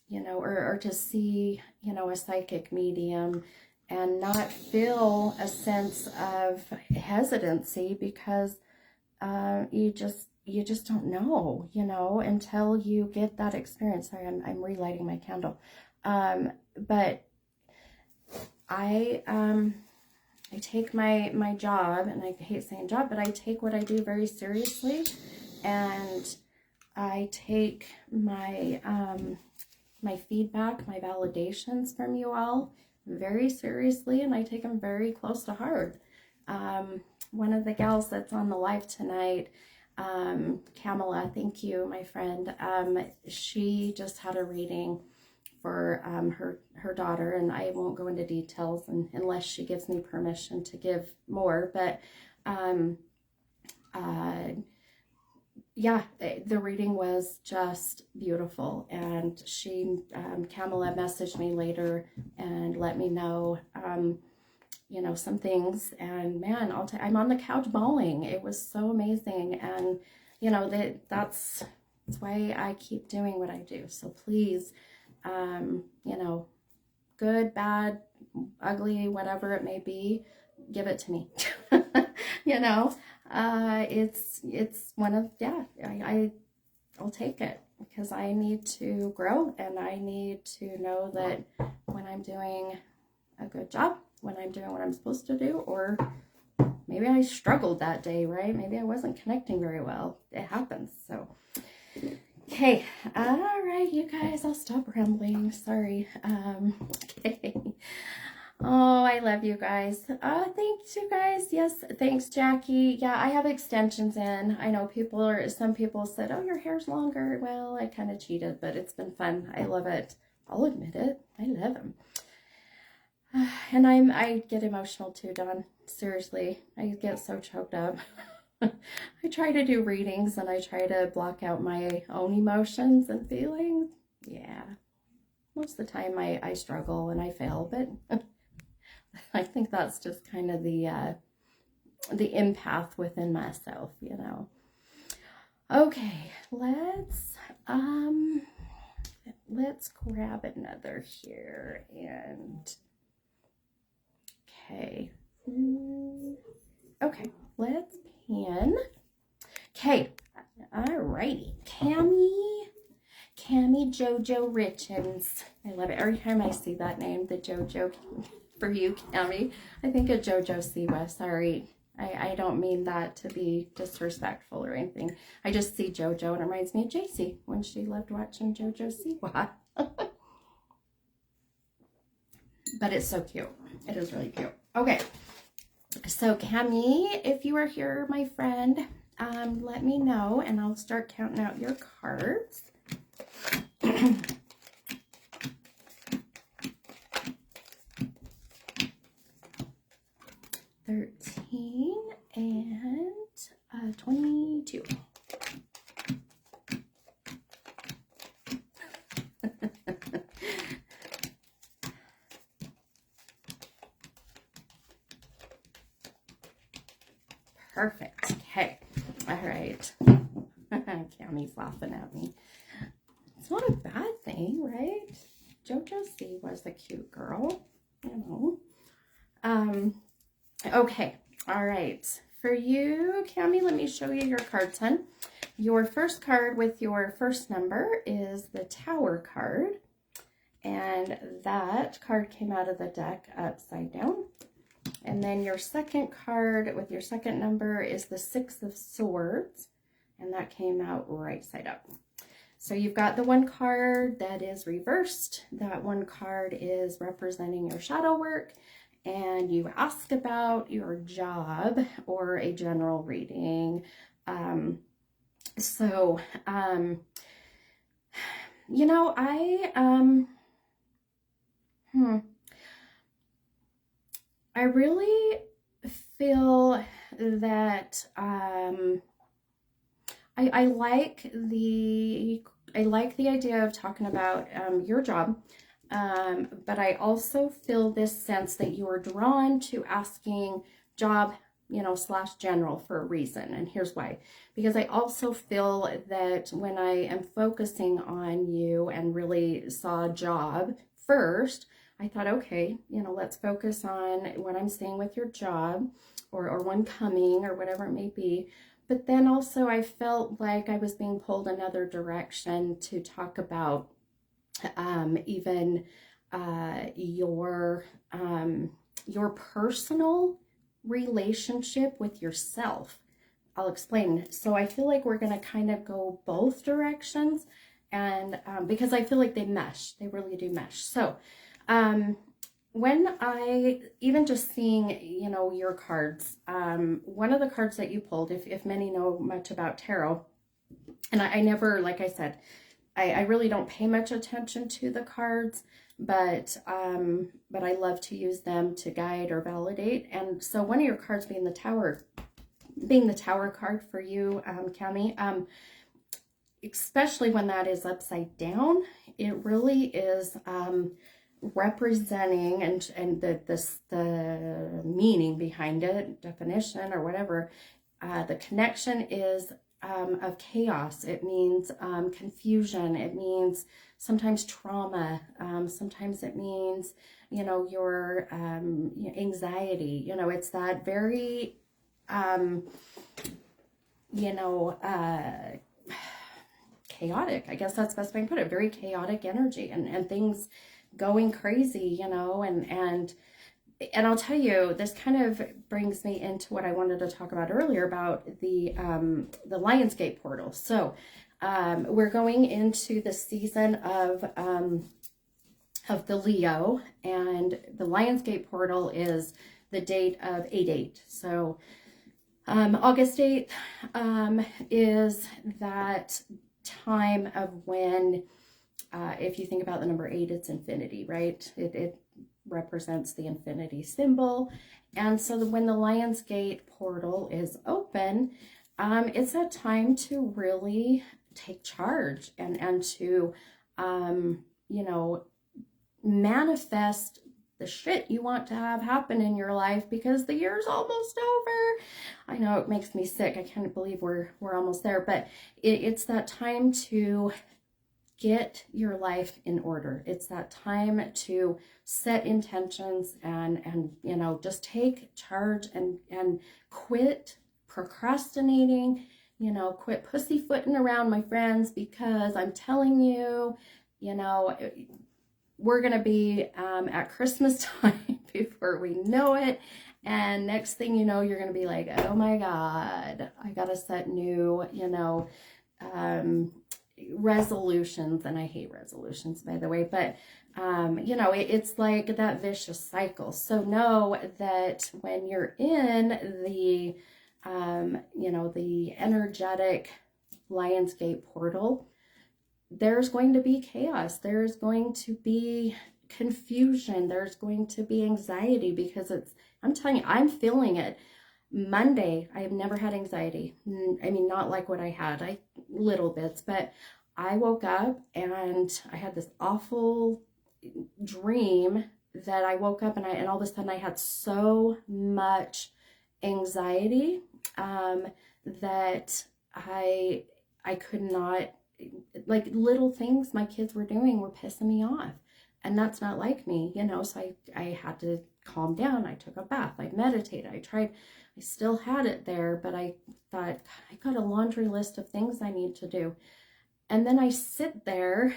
you know, or to see, you know, a psychic medium and not feel a sense of hesitancy because you just don't know, you know, until you get that experience. Sorry, I'm relighting my candle. But I take my job, and I hate saying job, but I take what I do very seriously, and I take my my feedback, my validations from you all very seriously, and I take them very close to heart. One of the gals that's on the live tonight, Kamala, thank you, my friend. She just had a reading for her daughter, and I won't go into details unless she gives me permission to give more, but yeah, the reading was just beautiful, and she Kamala messaged me later and let me know you know, some things, and man, I'm on the couch bawling. It was so amazing, and you know, that's why I keep doing what I do. So please, you know, good, bad, ugly, whatever it may be, give it to me. You know, it's one of, yeah, I'll take it because I need to grow, and I need to know that when I'm doing a good job, when I'm doing what I'm supposed to do, or maybe I struggled that day, right? Maybe I wasn't connecting very well. It happens. So okay, all right, you guys, I'll stop rambling. Sorry. Okay. Oh, I love you guys. Thanks, you guys. Yes, thanks, Jackie. Yeah, I have extensions in. I know some people said, oh, your hair's longer. Well, I kind of cheated, but it's been fun. I love it. I'll admit it. I love them. And I get emotional too, Dawn. Seriously, I get so choked up. I try to do readings and I try to block out my own emotions and feelings. Yeah, most of the time I struggle and I fail, but I think that's just kind of the empath within myself, you know. Okay, let's grab another here, and okay. Okay, let's pan. Okay, alrighty. Cami JoJo Richens. I love it. Every time I see that name, the JoJo for you, Cami, I think of JoJo Siwa. Sorry. I don't mean that to be disrespectful or anything. I just see JoJo and it reminds me of JC when she loved watching JoJo Siwa. But it's so cute. It is really cute. Okay. So Cami, if you are here, my friend, let me know and I'll start counting out your cards. 13 and 22. Perfect. Okay. All right. Cammy's laughing at me. It's not a bad thing, right? JoJo C was a cute girl, you know. Okay. All right. For you, Cammy, let me show you your cards, hun. Your first card with your first number is the Tower card. And that card came out of the deck upside down. And then your second card with your second number is the Six of Swords. And that came out right side up. So you've got the one card that is reversed. That one card is representing your shadow work. And you ask about your job or a general reading. You know, I really feel that I like the idea of talking about your job, but I also feel this sense that you are drawn to asking job, slash general for a reason. And here's why. Because I also feel that when I am focusing on you and really saw job first, I thought, okay, let's focus on what I'm seeing with your job or one coming or whatever it may be. But then also I felt like I was being pulled another direction to talk about even your personal relationship with yourself. I'll explain. So I feel like we're going to kind of go both directions, and because I feel like they mesh, they really do mesh. So when I, even just seeing, your cards, one of the cards that you pulled, if many know much about tarot, and I never, like I said, I really don't pay much attention to the cards, but I love to use them to guide or validate. And so one of your cards being the Tower card for you, Cami, especially when that is upside down, it really is representing and the meaning behind it, definition or whatever. The connection is of chaos. It means confusion. It means sometimes trauma. Sometimes it means, your anxiety. It's that very, chaotic. I guess that's the best way to put it. Very chaotic energy and things going crazy, and I'll tell you, this kind of brings me into what I wanted to talk about earlier about the Lionsgate portal. So we're going into the season of the Leo, and the Lionsgate portal is the date of 8/8. So August 8th is that time of when, if you think about the number 8, it's infinity, right? It represents the infinity symbol. And so when the Lionsgate portal is open, it's a time to really take charge and to, manifest the shit you want to have happen in your life, because the year's almost over. I know it makes me sick. I can't believe we're almost there, but it's that time to get your life in order. It's that time to set intentions and just take charge and quit procrastinating, quit pussyfooting around, my friends, because I'm telling you, we're going to be at Christmas time before we know it. And next thing you know, you're going to be like, oh my God, I got to set new, resolutions. And I hate resolutions, by the way, but it's like that vicious cycle. So know that when you're in the the energetic Lionsgate portal, there's going to be chaos, there's going to be confusion, there's going to be anxiety, because I'm telling you, I'm feeling it. Monday, I have never had anxiety. I mean, not like what I had, little bits, but I woke up and I had this awful dream that I woke up and all of a sudden I had so much anxiety that I could not, like, little things my kids were doing were pissing me off. And that's not like me, so I had to calm down. I took a bath, I meditated, I still had it there, but I thought, I got a laundry list of things I need to do. And then I sit there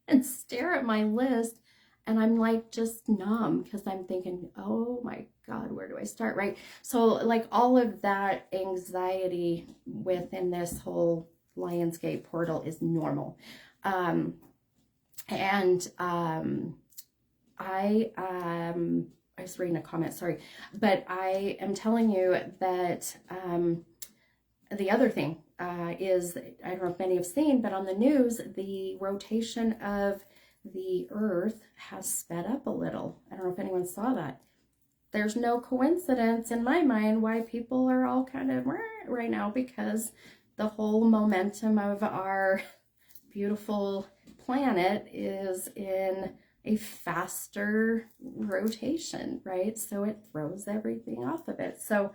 and stare at my list, and I'm like just numb, because I'm thinking, oh my God, where do I start, right? So like all of that anxiety within this whole Lionsgate portal is normal. I was reading a comment, sorry, but I am telling you that the other thing is, I don't know if many have seen, but on the news, the rotation of the Earth has sped up a little. I don't know if anyone saw that. There's no coincidence in my mind why people are all kind of right now, because the whole momentum of our beautiful planet is in a faster rotation, right? So it throws everything off of it. So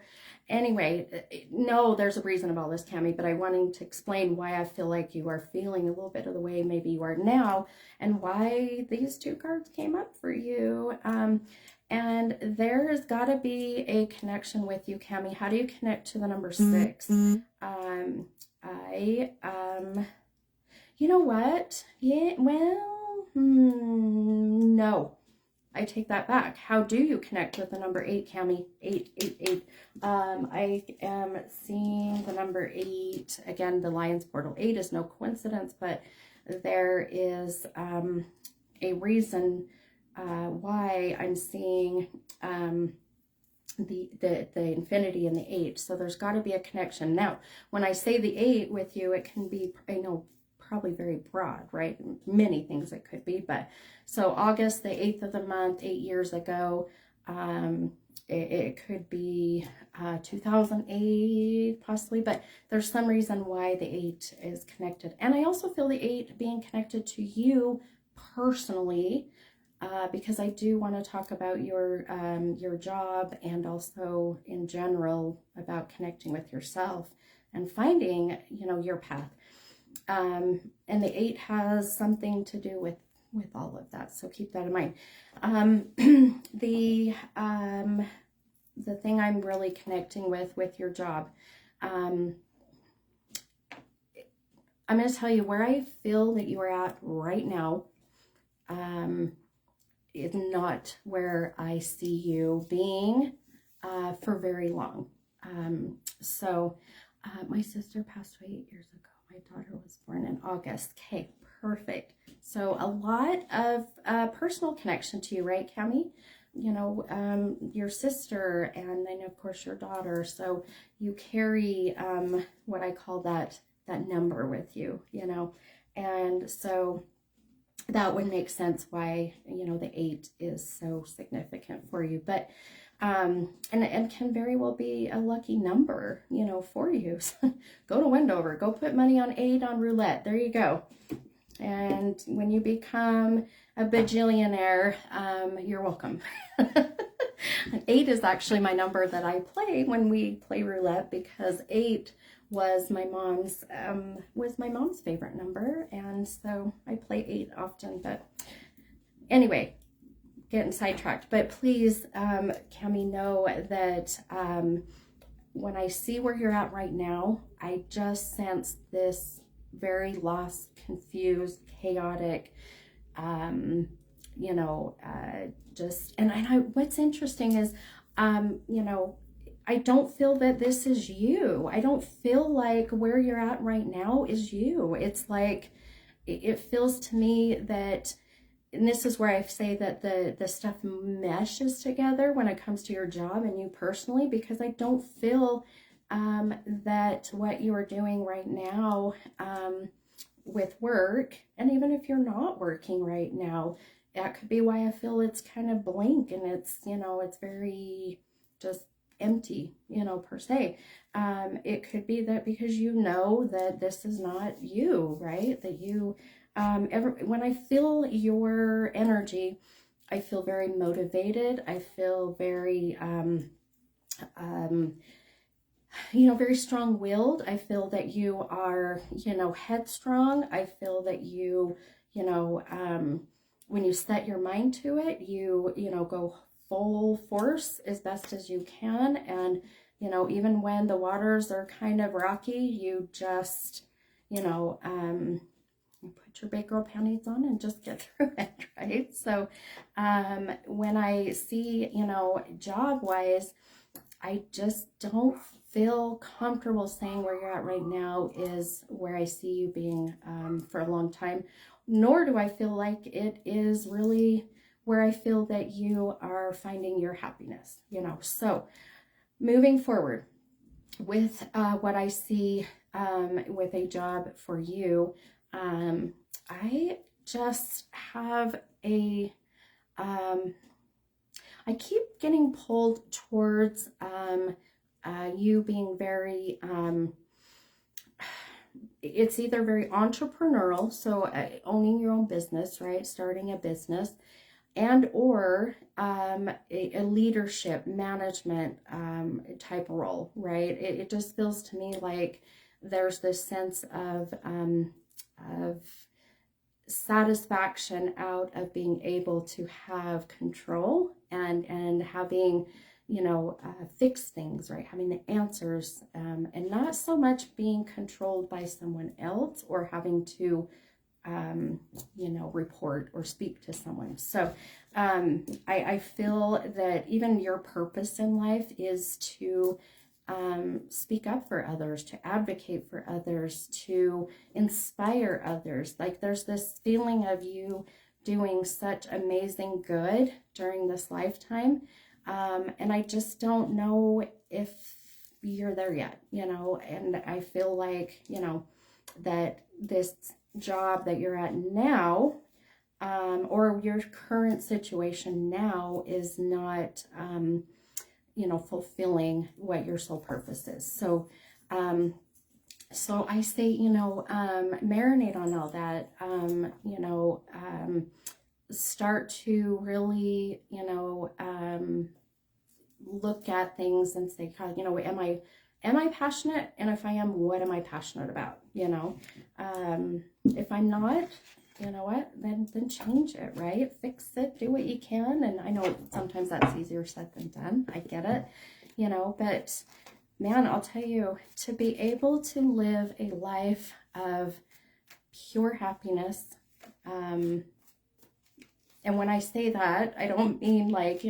anyway, no, there's a reason about this, Cami, but I wanted to explain why I feel like you are feeling a little bit of the way maybe you are now, and why these two cards came up for you. And there's got to be a connection with you, Cami. How do you connect to the number 6? You know what? Yeah, well, no. I take that back. How do you connect with the number 8, Cami? 8. I am seeing the number 8. Again, the Lion's Portal 8 is no coincidence, but there is a reason why I'm seeing the infinity and the 8. So there's got to be a connection. Now, when I say the 8 with you, it can be, I know, probably very broad, right? Many things it could be, but so August, the 8th of the month, 8 years ago, it could be 2008 possibly, but there's some reason why the 8 is connected. And I also feel the 8 being connected to you personally, because I do want to talk about your job, and also in general about connecting with yourself and finding, you know, your path. And the 8 has something to do with all of that, so keep that in mind. The thing I'm really connecting with your job, I'm going to tell you where I feel that you are at right now. Is not where I see you being for very long. So my sister passed away 8 years ago. My daughter was born in August. Okay, perfect. So a lot of personal connection to you, right, Cami? You know, your sister, and then of course your daughter. So you carry what I call that number with you, you know, and so that would make sense why, you know, the 8 is so significant for you. But and can very well be a lucky number, you know, for you. So go to Wendover, go put money on 8 on roulette. There you go. And when you become a bajillionaire, you're welcome. 8 is actually my number that I play when we play roulette, because 8 was my mom's favorite number, and so I play 8 often. But anyway, getting sidetracked. But please, Cami, know that when I see where you're at right now, I just sense this very lost, confused, chaotic, you know, just, and what's interesting is, you know, I don't feel that this is you. I don't feel like where you're at right now is you. It's like, it feels to me that, and this is where I say that the stuff meshes together when it comes to your job and you personally, because I don't feel that what you are doing right now with work, and even if you're not working right now, that could be why I feel it's kind of blank, and it's, you know, it's very just empty, you know, per se. It could be that because you know that this is not you, right? That you, when I feel your energy, I feel very motivated. I feel very, you know, very strong-willed. I feel that you are, you know, headstrong. I feel that you know, when you set your mind to it, you know, go full force as best as you can. And, you know, even when the waters are kind of rocky, you just, you know, you put your big girl panties on and just get through it, right? So when I see, you know, job-wise, I just don't feel comfortable saying where you're at right now is where I see you being for a long time, nor do I feel like it is really where I feel that you are finding your happiness, you know. So moving forward, with what I see with a job for you, I just have a, I keep getting pulled towards you being very, it's either very entrepreneurial, so owning your own business, right? Starting a business, and or a leadership management type role, right? It just feels to me like there's this sense of satisfaction out of being able to have control and having, fix things, right? Having the answers, and not so much being controlled by someone else or having to report or speak to someone. So I feel that even your purpose in life is to speak up for others, to advocate for others, to inspire others. Like there's this feeling of you doing such amazing good during this lifetime. And I just don't know if you're there yet, and I feel like, that this job that you're at now, or your current situation now is not, fulfilling what your soul purpose is. So, so I say, marinate on all that, start to really, look at things and say, God, am I passionate? And if I am, what am I passionate about? If I'm not, you know what, then change it, right? Fix it, do what you can. And I know sometimes that's easier said than done. I get it, but man, I'll tell you, to be able to live a life of pure happiness, and when I say that, I don't mean like,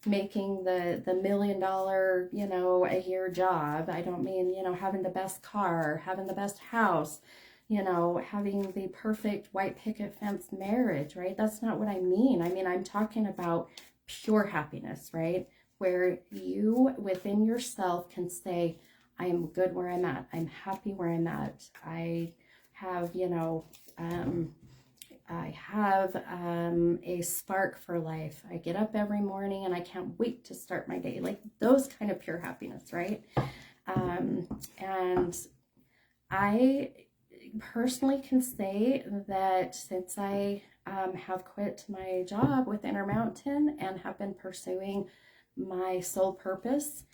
making the $1 million, a year job. I don't mean, having the best car, having the best house, having the perfect white picket fence marriage, right? That's not what I mean. I mean, I'm talking about pure happiness, right? Where you within yourself can say, I am good where I'm at. I'm happy where I'm at. I have, a spark for life. I get up every morning and I can't wait to start my day. Like those kind of pure happiness, right? And I personally can say that since I have quit my job with Intermountain and have been pursuing my soul purpose,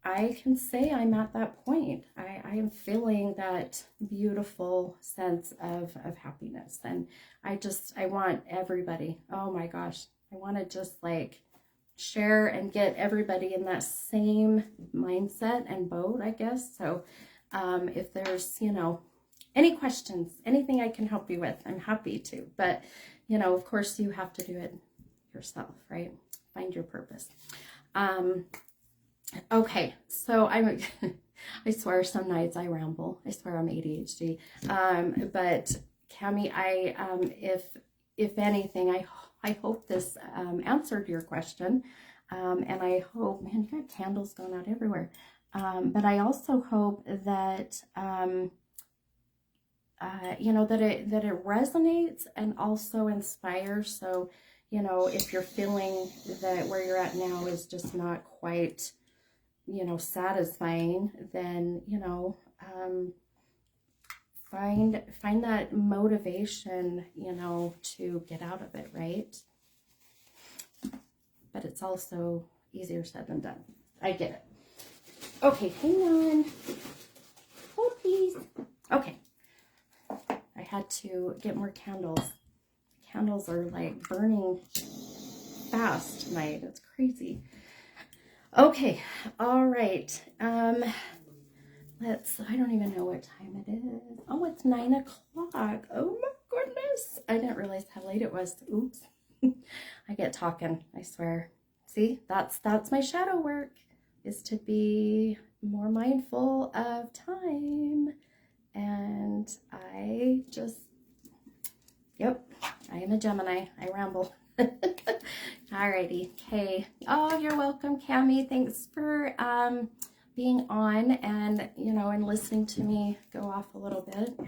I can say I'm at that point. I am feeling that beautiful sense of happiness. And I want everybody, oh my gosh, I want to just like share and get everybody in that same mindset and boat, I guess. So if there's, any questions, anything I can help you with, I'm happy to. But, of course you have to do it yourself, right? Find your purpose. Okay, so I swear some nights I ramble. I swear I'm ADHD. But Cami, if anything, I hope this answered your question. And I hope, man, you got candles going out everywhere. But I also hope that that it resonates and also inspires. So, if you're feeling that where you're at now is just not quite, satisfying, then, find that motivation, to get out of it, right? But it's also easier said than done. I get it. Okay, hang on. Oh, please. Okay. I had to get more candles. Candles are like burning fast tonight. It's crazy. Okay, all right. I don't even know what time it is. Oh, it's 9 o'clock. Oh my goodness. I didn't realize how late it was. Oops. I get talking, I swear. See, that's my shadow work, is to be more mindful of time. And I just, yep, I am a Gemini. I ramble. Alrighty, okay. Oh, you're welcome, Cami. Thanks for being on and, you know, and listening to me go off a little bit.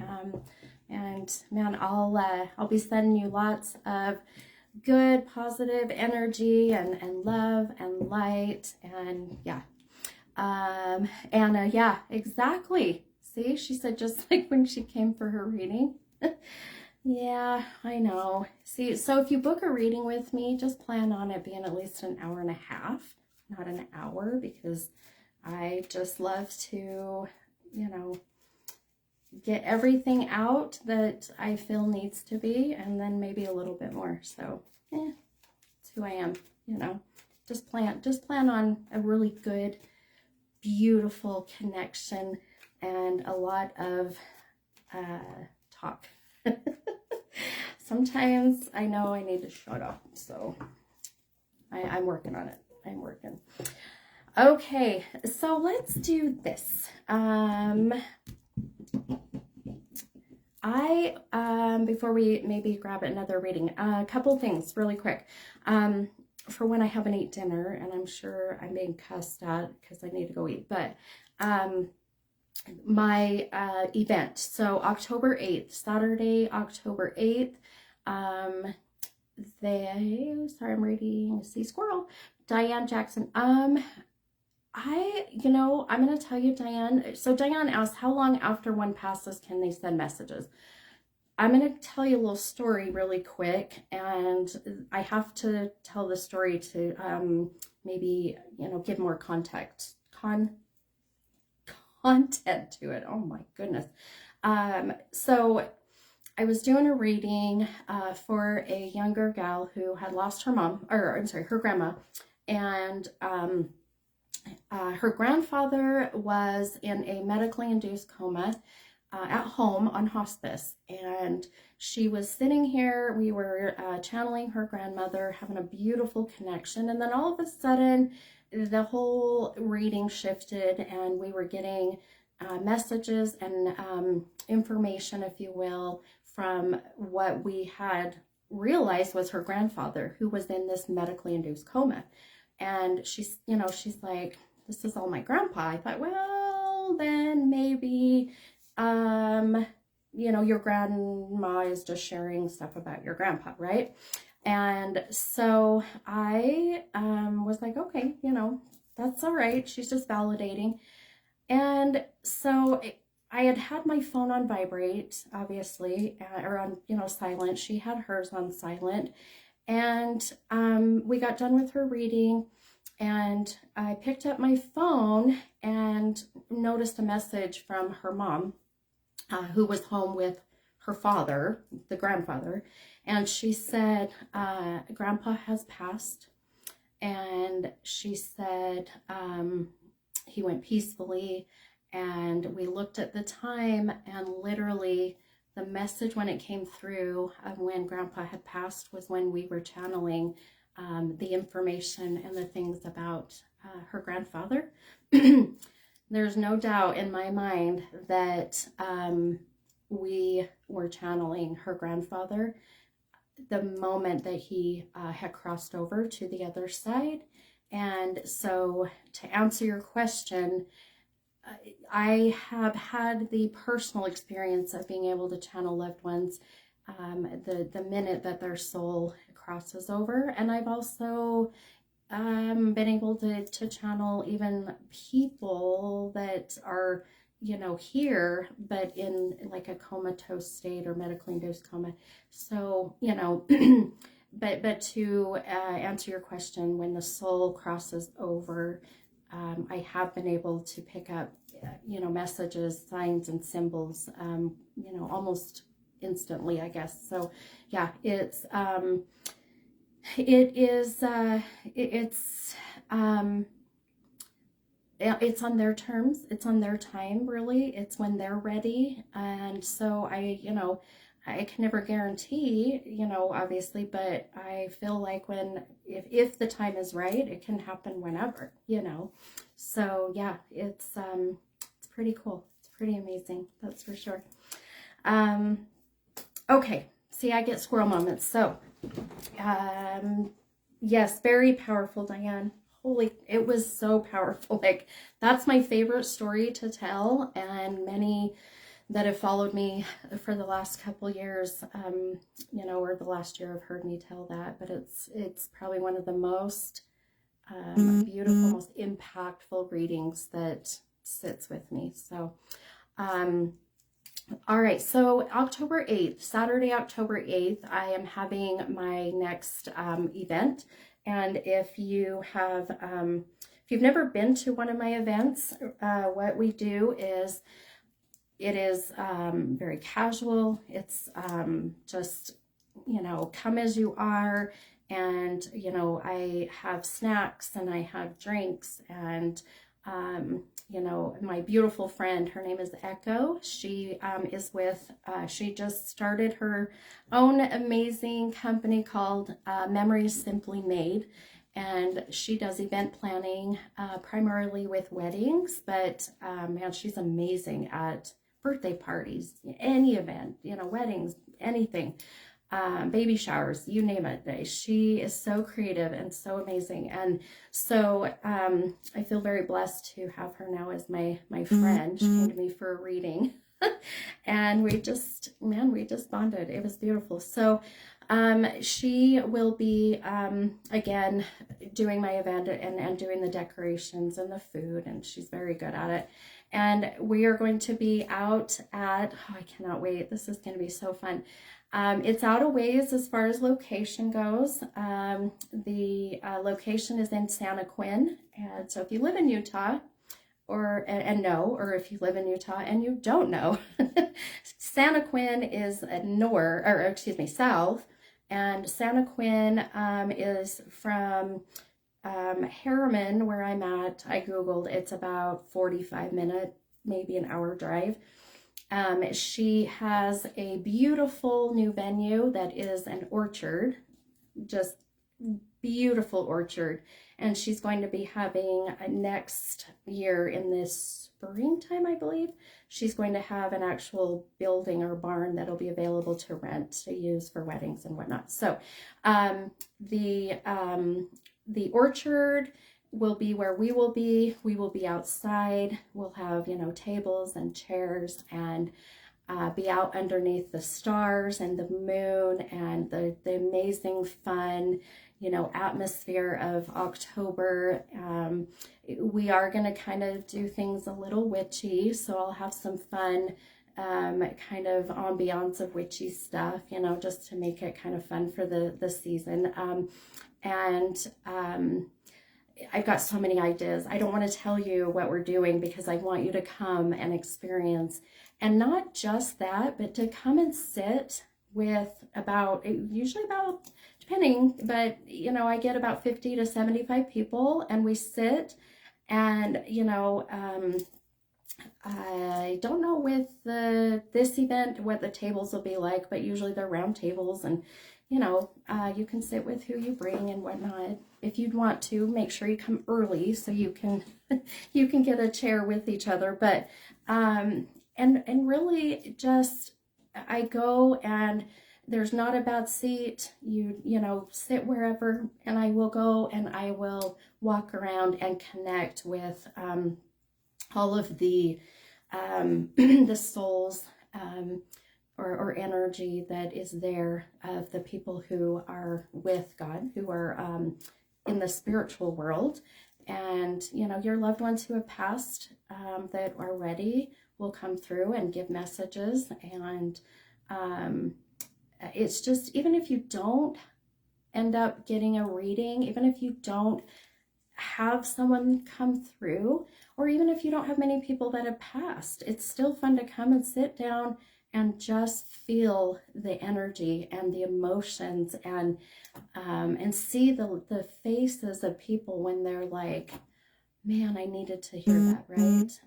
And man, I'll be sending you lots of good, positive energy and love and light. And yeah. Anna, yeah, exactly. See, she said just like when she came for her reading. Yeah, I know. See, so if you book a reading with me, just plan on it being at least an hour and a half, not an hour, because I just love to, you know, get everything out that I feel needs to be, and then maybe a little bit more. So, that's who I am, you know. Just plan on a really good, beautiful connection and a lot of talk. Sometimes I know I need to shut up, so I'm working on it. I'm working. Okay, so let's do this. Before we maybe grab another reading, a couple things really quick. For when I haven't eaten dinner, and I'm sure I'm being cussed at because I need to go eat, but my event, so October 8th, Saturday, October 8th, sorry, I'm reading, see squirrel, Diane Jackson. I'm going to tell you, Diane. So Diane asked, how long after one passes can they send messages? I'm going to tell you a little story really quick, and I have to tell the story to maybe, you know, give more content to it. Oh my goodness. So I was doing a reading for a younger gal who had lost her mom, or I'm sorry, her grandma, and her grandfather was in a medically induced coma at home on hospice, and she was sitting here. We were channeling her grandmother, having a beautiful connection, and then all of a sudden the whole reading shifted, and we were getting messages and information, if you will, from what we had realized was her grandfather, who was in this medically induced coma. And she's like, this is all my grandpa. I thought, well, then maybe, your grandma is just sharing stuff about your grandpa, right? And so I was like, okay, that's all right. She's just validating. And so I had my phone on vibrate, obviously, or on, silent. She had hers on silent. And we got done with her reading, and I picked up my phone and noticed a message from her mom, who was home with her father, the grandfather. And she said, Grandpa has passed. And she said, he went peacefully. And we looked at the time, and literally the message when it came through of when Grandpa had passed was when we were channeling the information and the things about her grandfather. There's no doubt in my mind that we were channeling her grandfather the moment that he had crossed over to the other side. And so to answer your question, I have had the personal experience of being able to channel loved ones the minute that their soul crosses over. And I've also been able to channel even people that are, here, but in like a comatose state or medically induced coma. So, but to answer your question, when the soul crosses over, I have been able to pick up, messages, signs, and symbols, almost instantly, I guess. So, yeah, it's on their terms. It's on their time, really. It's when they're ready. And so I can never guarantee, obviously, but I feel like if the time is right, it can happen whenever, So yeah, it's pretty cool. It's pretty amazing. That's for sure. Okay. See, I get squirrel moments. So, yes, very powerful, Diane. holy, it was so powerful. Like, that's my favorite story to tell, and many that have followed me for the last couple years, you know, or the last year have heard me tell that, but it's probably one of the most beautiful, most impactful readings that sits with me. So, all right, so October 8th, Saturday, October 8th, I am having my next event. And if you have, if you've never been to one of my events, what we do is, it is very casual. It's just, you know, come as you are. And, you know, I have snacks and I have drinks, and you know, my beautiful friend, her name is Echo. She is with, she just started her own amazing company called Memories Simply Made. And she does event planning primarily with weddings, but man, she's amazing at birthday parties, any event, you know, weddings, anything. Baby showers, you name it. She is so creative and so amazing. And so I feel very blessed to have her now as my friend. She came to me for a reading and we just bonded. It was beautiful. So she will be again doing my event and doing the decorations and the food, and she's very good at it. And we are going to be out at, oh, I cannot wait. This is going to be so fun. It's out of ways as far as location goes. The location is in Santaquin. And so if you live in Utah, or if you live in Utah and you don't know, Santaquin is south, and Santaquin is from Harriman, where I'm at. I Googled, it's about 45-minute, maybe an hour drive. She has a beautiful new venue that is an orchard, just beautiful orchard. And she's going to be having next year in this springtime, I believe, she's going to have an actual building or barn that'll be available to rent to use for weddings and whatnot. So the orchard will be where we will be. We will be outside. We'll have, you know, tables and chairs, and be out underneath the stars and the moon and the amazing fun, you know, atmosphere of October. We are going to kind of do things a little witchy, so I'll have some fun kind of ambiance of witchy stuff, you know, just to make it kind of fun for the season. I've got so many ideas. I don't want to tell you what we're doing because I want you to come and experience. And not just that, but to come and sit with usually about, depending, but, you know, I get about 50 to 75 people, and we sit and, you know, I don't know with this event what the tables will be like, but usually they're round tables, and you know, you can sit with who you bring and whatnot. If you'd want to, make sure you come early so you can get a chair with each other. But and really just, I go and there's not a bad seat. You know, sit wherever, and I will go and I will walk around and connect with all of the the souls or energy that is there of the people who are with God, who are in the spiritual world. And, you know, your loved ones who have passed that are ready will come through and give messages. And it's just, even if you don't end up getting a reading, even if you don't have someone come through, or even if you don't have many people that have passed, it's still fun to come and sit down and just feel the energy and the emotions, and see the faces of people when they're like, man, I needed to hear that, right?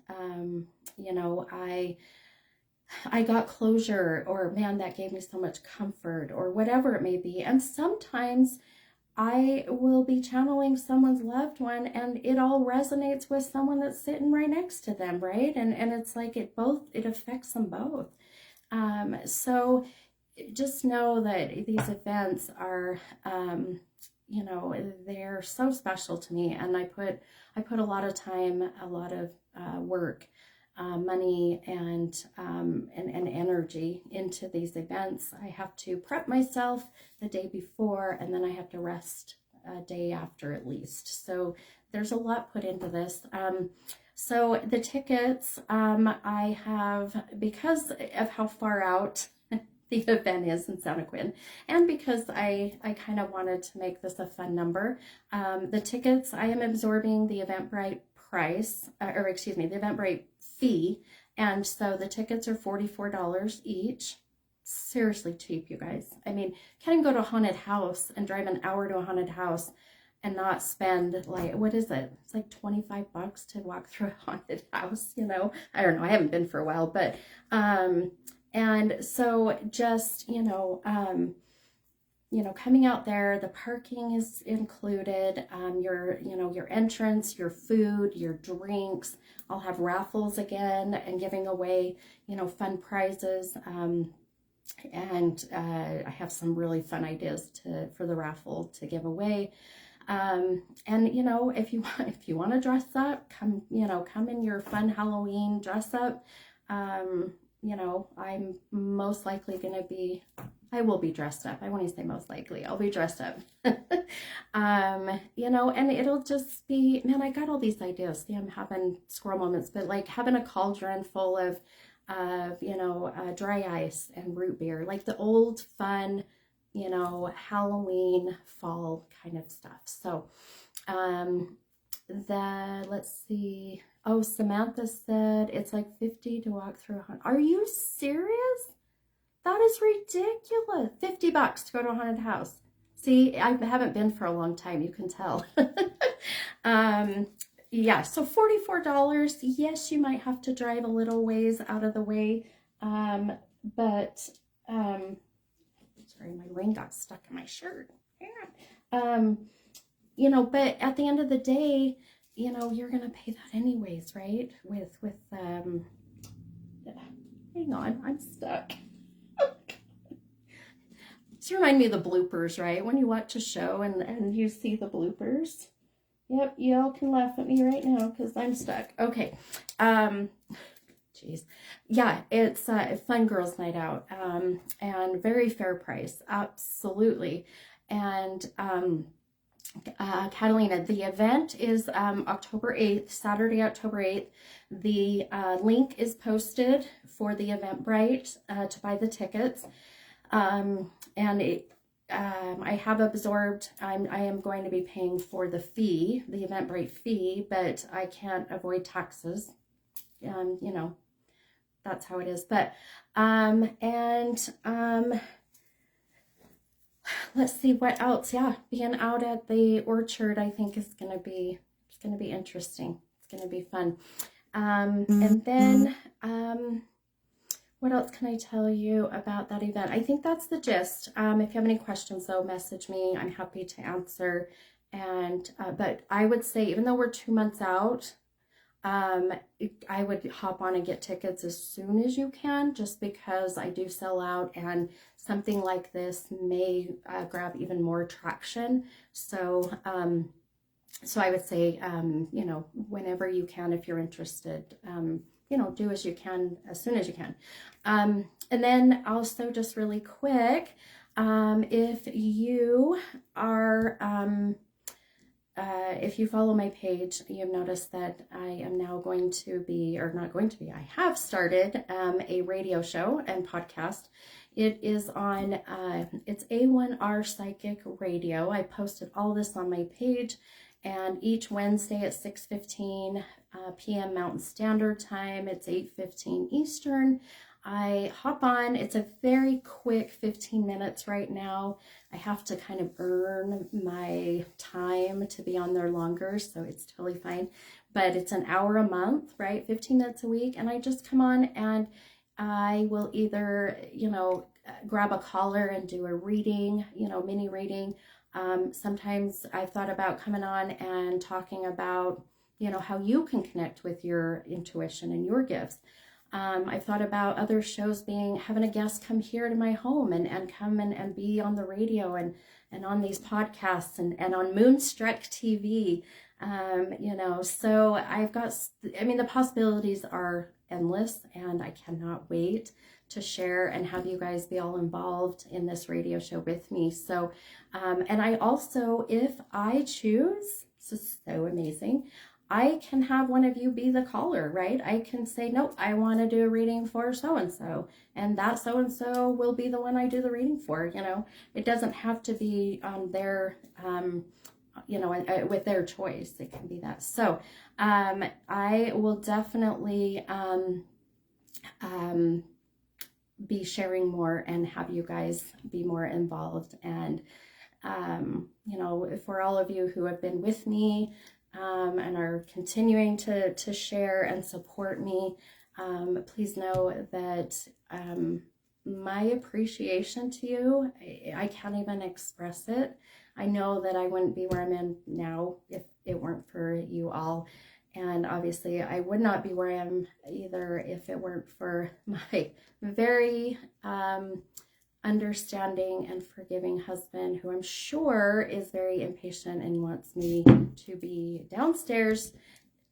You know, I got closure, or man, that gave me so much comfort, or whatever it may be. And sometimes I will be channeling someone's loved one and it all resonates with someone that's sitting right next to them, right? And it's like it affects them both. So just know that these events are, you know, they're so special to me, and I put a lot of time, a lot of work, money, and energy into these events. I have to prep myself the day before, and then I have to rest a day after at least. So there's a lot put into this. So the tickets, I have, because of how far out the event is in Santaquin, and because I kind of wanted to make this a fun number, the tickets, I am absorbing the Eventbrite price, or excuse me, the Eventbrite fee, and so the tickets are $44 each. Seriously cheap, you guys. I mean, can't even go to a haunted house and drive an hour to a haunted house and not spend, like, what is it? It's like $25 to walk through a haunted house, you know? I don't know. I haven't been for a while, but, and so just, coming out there, the parking is included, your entrance, your food, your drinks. I'll have raffles again and giving away, fun prizes. And I have some really fun ideas for the raffle to give away. And if you want to dress up, come in your fun Halloween dress up. I'm most likely I will be dressed up. I won't even say most likely, I'll be dressed up. And it'll just be, man, I got all these ideas. See, I'm having squirrel moments, but like having a cauldron full of dry ice and root beer, like the old fun, Halloween fall kind of stuff. So, let's see. Oh, Samantha said it's like $50 to walk through a haunted. Are you serious? That is ridiculous. $50 to go to a haunted house. See, I haven't been for a long time. You can tell. Yeah, so $44. Yes, you might have to drive a little ways out of the way. But sorry, my ring got stuck in my shirt. But at the end of the day, you're going to pay that anyways, right? Hang on, I'm stuck. This reminds me of the bloopers, right? When you watch a show and you see the bloopers. Yep, y'all can laugh at me right now because I'm stuck. Okay. Geez. Yeah, it's a fun girls' night out, and very fair price. Absolutely. And Catalina, the event is October 8th, Saturday, October 8th. The link is posted for the Eventbrite to buy the tickets. And I have absorbed, I am going to be paying for the fee, the Eventbrite fee, but I can't avoid taxes. That's how it is. But, let's see what else. Yeah, being out at the orchard, I think is going to be interesting. It's going to be fun. And then, what else can I tell you about that event? I think that's the gist. If you have any questions, though, message me. I'm happy to answer. And but I would say, even though we're 2 months out, I would hop on and get tickets as soon as you can, just because I do sell out, and something like this may grab even more traction. So, so I would say, whenever you can, if you're interested, do as you can, as soon as you can. And then also, just really quick, if you are, if you follow my page, you've noticed that I am now going to be, or not going to be, I have started a radio show and podcast. It is on, it's A1R Psychic Radio. I posted all this on my page, and each Wednesday at 6:15 p.m. Mountain Standard Time, it's 8:15 Eastern. I hop on. It's a very quick 15 minutes right now. I have to kind of earn my time to be on there longer, so it's totally fine. But it's an hour a month, right? 15 minutes a week. And I just come on and I will either, grab a caller and do a reading, mini reading. Sometimes I've thought about coming on and talking about, how you can connect with your intuition and your gifts. I've thought about other shows having a guest come here to my home and come and be on the radio and on these podcasts and on Moonstruck TV. So the possibilities are endless, and I cannot wait to share and have you guys be all involved in this radio show with me. So, and I also, if I choose, this is so amazing, I can have one of you be the caller, right? I can say, nope, I want to do a reading for so-and-so, and that so-and-so will be the one I do the reading for. It doesn't have to be on their, with their choice. It can be that. So I will definitely be sharing more and have you guys be more involved. And, for all of you who have been with me, and are continuing to share and support me, please know that my appreciation to you, I can't even express it. I know that I wouldn't be where I'm in now if it weren't for you all. And obviously I would not be where I am either if it weren't for my very understanding and forgiving husband, who I'm sure is very impatient and wants me to be downstairs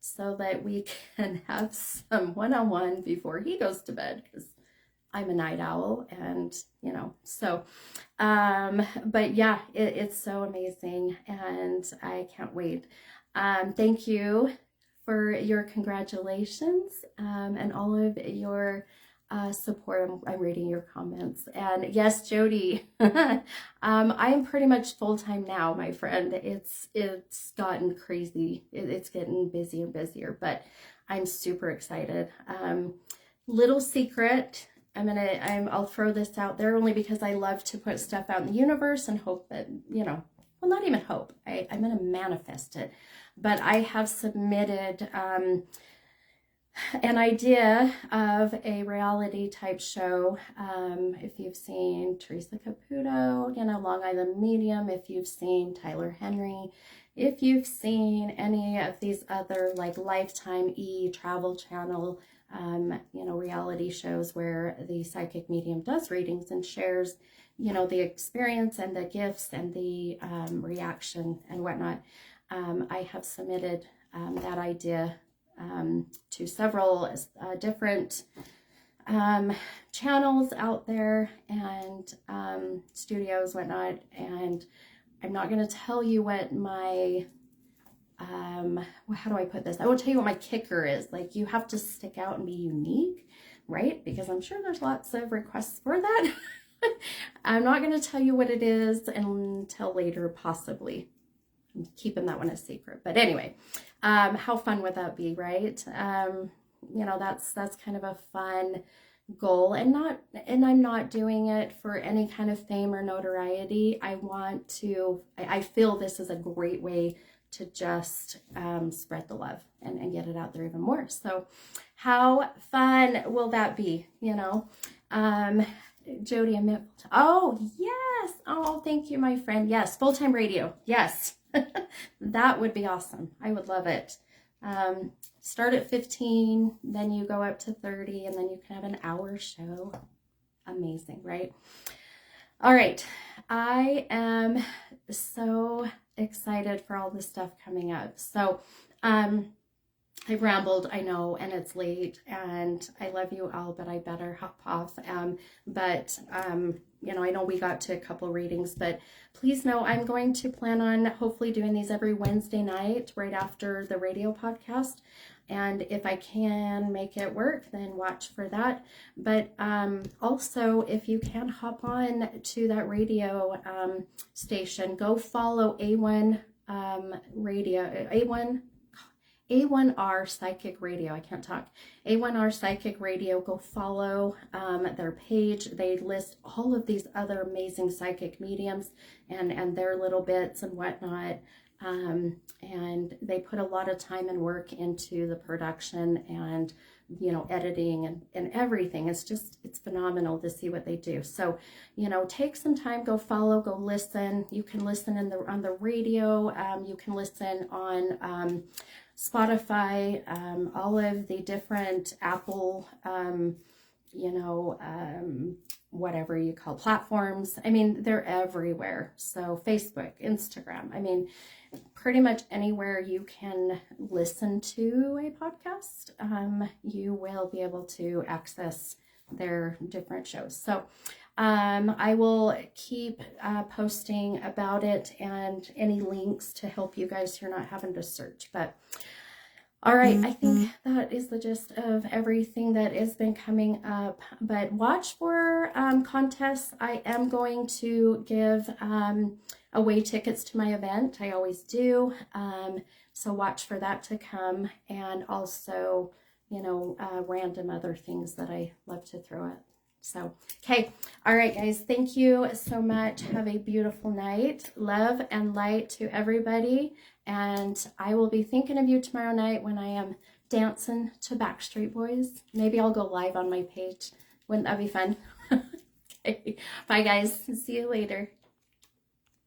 so that we can have some one-on-one before he goes to bed, because I'm a night owl. And but yeah, it's so amazing, and I can't wait. Thank you for your congratulations, and all of your support. I'm reading your comments. And yes, Jody, I am pretty much full-time now, my friend. It's gotten crazy. It's getting busier and busier, but I'm super excited. Little secret, I'll throw this out there only because I love to put stuff out in the universe and hope that, well, not even hope, I'm going to manifest it. But I have submitted an idea of a reality type show. If you've seen Teresa Caputo, Long Island Medium, if you've seen Tyler Henry, if you've seen any of these other like Lifetime Travel Channel, reality shows where the psychic medium does readings and shares, the experience and the gifts and the reaction and whatnot. I have submitted that idea to several different channels out there and studios, whatnot. And I'm not going to tell you what my, how do I put this? I will tell you what my kicker is. Like, you have to stick out and be unique, right? Because I'm sure there's lots of requests for that. I'm not going to tell you what it is until later, possibly. I'm keeping that one a secret. But anyway, how fun would that be, right? That's kind of a fun goal, and I'm not doing it for any kind of fame or notoriety. I feel this is a great way to just spread the love and get it out there even more. So how fun will that be? Jody, oh yes, oh thank you, my friend. Yes, full-time radio. Yes. That would be awesome. I would love it. Start at 15, then you go up to 30, and then you can have an hour show. Amazing, right? All right. I am so excited for all this stuff coming up. So, I've rambled, I know, and it's late, and I love you all, but I better hop off. I know we got to a couple readings, but please know I'm going to plan on hopefully doing these every Wednesday night right after the radio podcast. And if I can make it work, then watch for that. But also, if you can hop on to that radio station, go follow A1 radio, A1R Psychic Radio. I can't talk. A1R Psychic Radio. Go follow their page. They list all of these other amazing psychic mediums and their little bits and whatnot. And they put a lot of time and work into the production and you know, editing and everything. It's phenomenal to see what they do. So, you know, take some time, go follow, go listen. You can listen on the radio. You can listen on Spotify, all of the different Apple, you know, whatever you call platforms. I mean, they're everywhere. So Facebook, Instagram, I mean, pretty much anywhere you can listen to a podcast, you will be able to access their different shows. So I will keep posting about it and any links to help you guys so you're not having to search. But all right, I think that is the gist of everything that has been coming up. But watch for contests. I am going to give away tickets to my event. I always do. So watch for that to come. And also, you know, random other things that I love to throw at. So, okay. All right, guys. Thank you so much. Have a beautiful night. Love and light to everybody. And I will be thinking of you tomorrow night when I am dancing to Backstreet Boys. Maybe I'll go live on my page. Wouldn't that be fun? Okay. Bye, guys. See you later.